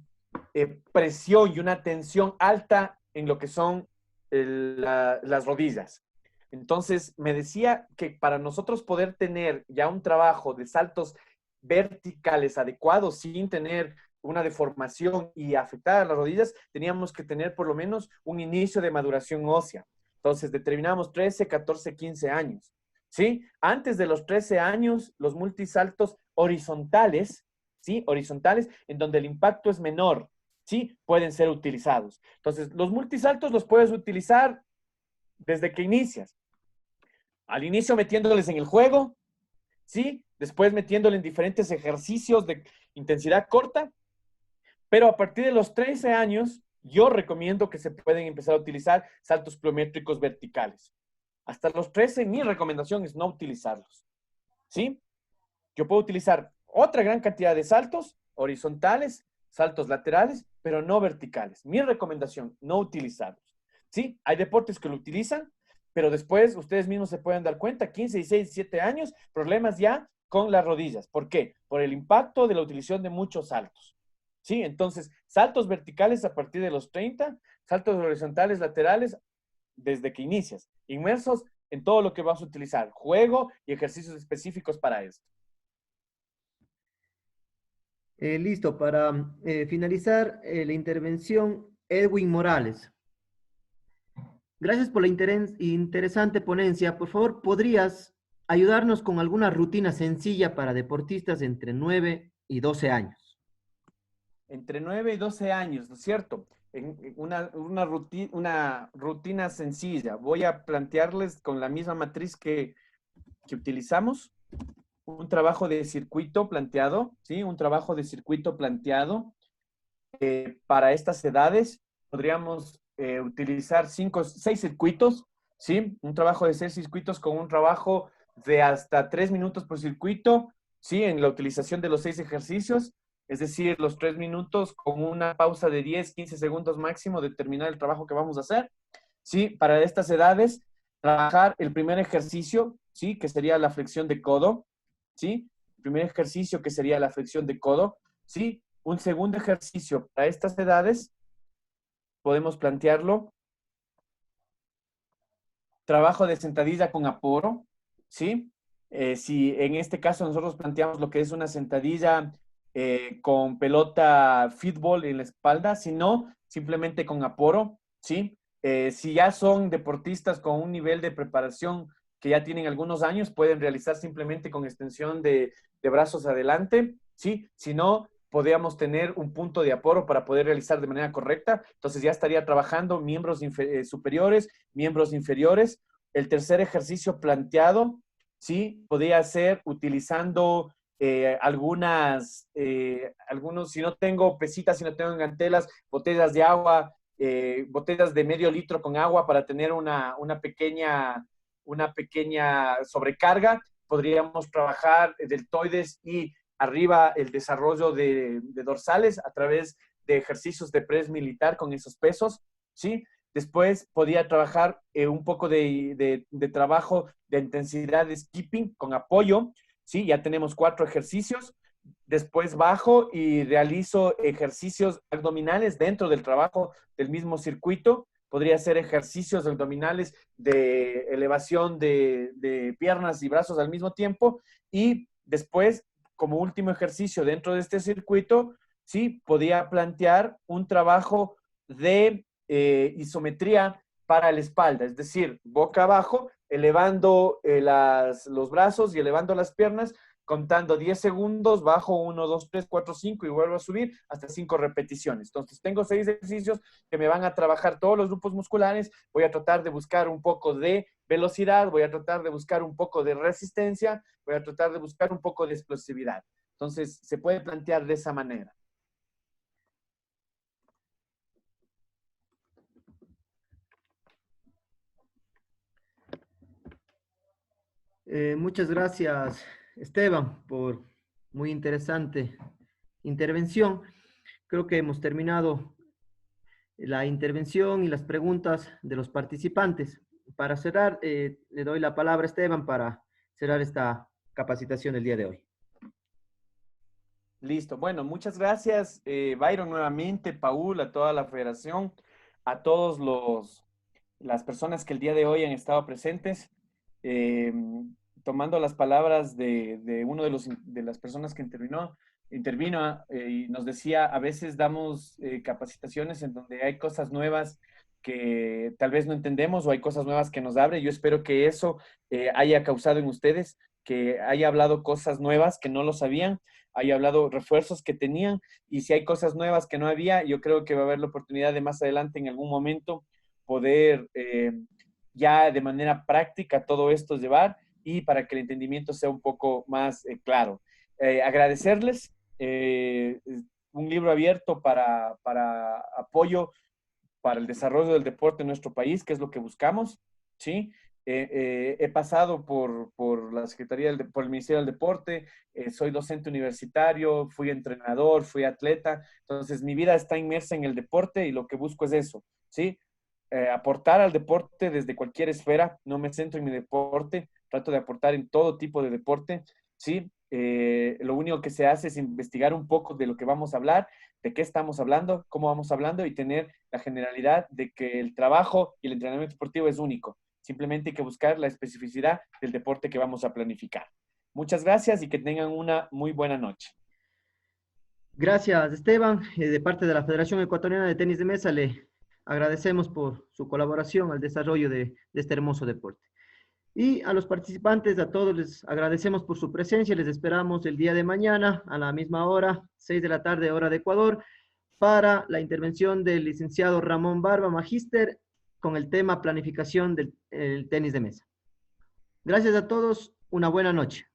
presión y una tensión alta en lo que son las rodillas. Entonces, me decía que para nosotros poder tener ya un trabajo de saltos verticales adecuados sin tener una deformación y afectar a las rodillas, teníamos que tener por lo menos un inicio de maduración ósea. Entonces, determinamos 13, 14, 15 años. ¿Sí? Antes de los 13 años, los multisaltos horizontales, ¿sí? Horizontales, en donde el impacto es menor, ¿sí? Pueden ser utilizados. Entonces, los multisaltos los puedes utilizar desde que inicias. Al inicio metiéndoles en el juego, ¿sí? Después metiéndole en diferentes ejercicios de intensidad corta, pero a partir de los 13 años, yo recomiendo que se pueden empezar a utilizar saltos pliométricos verticales. Hasta los 13, mi recomendación es no utilizarlos, ¿sí? Yo puedo utilizar otra gran cantidad de saltos horizontales, saltos laterales, pero no verticales. Mi recomendación, no utilizarlos, ¿sí? Hay deportes que lo utilizan, pero después ustedes mismos se pueden dar cuenta, 15, 16, 17 años, problemas ya con las rodillas. ¿Por qué? Por el impacto de la utilización de muchos saltos, ¿sí? Entonces, saltos verticales a partir de los 30, saltos horizontales laterales desde que inicias, inmersos en todo lo que vas a utilizar, juego y ejercicios específicos para esto. Listo, para finalizar la intervención, Edwin Morales. Gracias por la interesante ponencia. Por favor, ¿podrías ayudarnos con alguna rutina sencilla para deportistas entre 9 y 12 años? Entre 9 y 12 años, ¿no es cierto? Una rutina sencilla. Voy a plantearles con la misma matriz que utilizamos, un trabajo de circuito planteado, ¿sí? Un trabajo de circuito planteado. Para estas edades podríamos utilizar 6 circuitos, ¿sí? Un trabajo de 6 circuitos con un trabajo de hasta 3 minutos por circuito, ¿sí? En la utilización de los 6 ejercicios, es decir, los 3 minutos con una pausa de 10, 15 segundos máximo de terminar el trabajo que vamos a hacer, ¿sí? Para estas edades, trabajar el primer ejercicio, ¿sí? Que sería la flexión de codo, ¿sí? El primer ejercicio que sería la flexión de codo, ¿sí? Un segundo ejercicio para estas edades, podemos plantearlo, trabajo de sentadilla con aporo, ¿sí? Si en este caso nosotros planteamos lo que es una sentadilla con pelota fútbol en la espalda, si no, simplemente con aporo, ¿sí? Si ya son deportistas con un nivel de preparación que ya tienen algunos años, pueden realizar simplemente con extensión de brazos adelante, ¿sí? Si no, podríamos tener un punto de aporo para poder realizar de manera correcta. Entonces ya estaría trabajando miembros superiores, miembros inferiores. El tercer ejercicio planteado, ¿sí? Podría ser utilizando algunos, si no tengo pesitas, si no tengo gantelas, botellas de agua, botellas de medio litro con agua para tener una pequeña sobrecarga. Podríamos trabajar deltoides y arriba el desarrollo de dorsales a través de ejercicios de press militar con esos pesos, ¿sí? Después podía trabajar un poco de trabajo de intensidad de skipping con apoyo, ¿sí? Ya tenemos 4 ejercicios. Después bajo y realizo ejercicios abdominales dentro del trabajo del mismo circuito. Podría hacer ejercicios abdominales de elevación de piernas y brazos al mismo tiempo. Y después, como último ejercicio dentro de este circuito, ¿sí? Podía plantear un trabajo de isometría para la espalda, es decir, boca abajo, elevando los brazos y elevando las piernas, contando 10 segundos, bajo 1, 2, 3, 4, 5 y vuelvo a subir hasta 5 repeticiones. Entonces, tengo 6 ejercicios que me van a trabajar todos los grupos musculares. Voy a tratar de buscar un poco de velocidad, voy a tratar de buscar un poco de resistencia, voy a tratar de buscar un poco de explosividad. Entonces, se puede plantear de esa manera. Muchas gracias, Esteban, por muy interesante intervención. Creo que hemos terminado la intervención y las preguntas de los participantes. Para cerrar, le doy la palabra a Esteban para cerrar esta capacitación del día de hoy. Listo. Bueno, muchas gracias, Byron, nuevamente, Paul, a toda la federación, a todos las personas que el día de hoy han estado presentes. Tomando las palabras de uno de las personas que intervino y nos decía, a veces damos capacitaciones en donde hay cosas nuevas que tal vez no entendemos o hay cosas nuevas que nos abre. Yo espero que eso haya causado en ustedes, que haya hablado cosas nuevas que no lo sabían, haya hablado refuerzos que tenían, y si hay cosas nuevas que no había, yo creo que va a haber la oportunidad de más adelante en algún momento poder ya de manera práctica todo esto llevar, y para que el entendimiento sea un poco más claro. Agradecerles, un libro abierto para apoyo para el desarrollo del deporte en nuestro país, que es lo que buscamos, ¿sí? He pasado por la Secretaría por el Ministerio del Deporte, soy docente universitario, fui entrenador, fui atleta, entonces mi vida está inmersa en el deporte y lo que busco es eso, ¿sí? Aportar al deporte desde cualquier esfera, no me centro en mi deporte, trato de aportar en todo tipo de deporte, ¿sí? Lo único que se hace es investigar un poco de lo que vamos a hablar, de qué estamos hablando, cómo vamos hablando, y tener la generalidad de que el trabajo y el entrenamiento deportivo es único. Simplemente hay que buscar la especificidad del deporte que vamos a planificar. Muchas gracias y que tengan una muy buena noche. Gracias, Esteban. De parte de la Federación Ecuatoriana de Tenis de Mesa, le agradecemos por su colaboración al desarrollo de este hermoso deporte. Y a los participantes, a todos les agradecemos por su presencia. Les esperamos el día de mañana a la misma hora, 6 de la tarde, hora de Ecuador, para la intervención del licenciado Ramón Barba, magíster, con el tema planificación del tenis de mesa. Gracias a todos, una buena noche.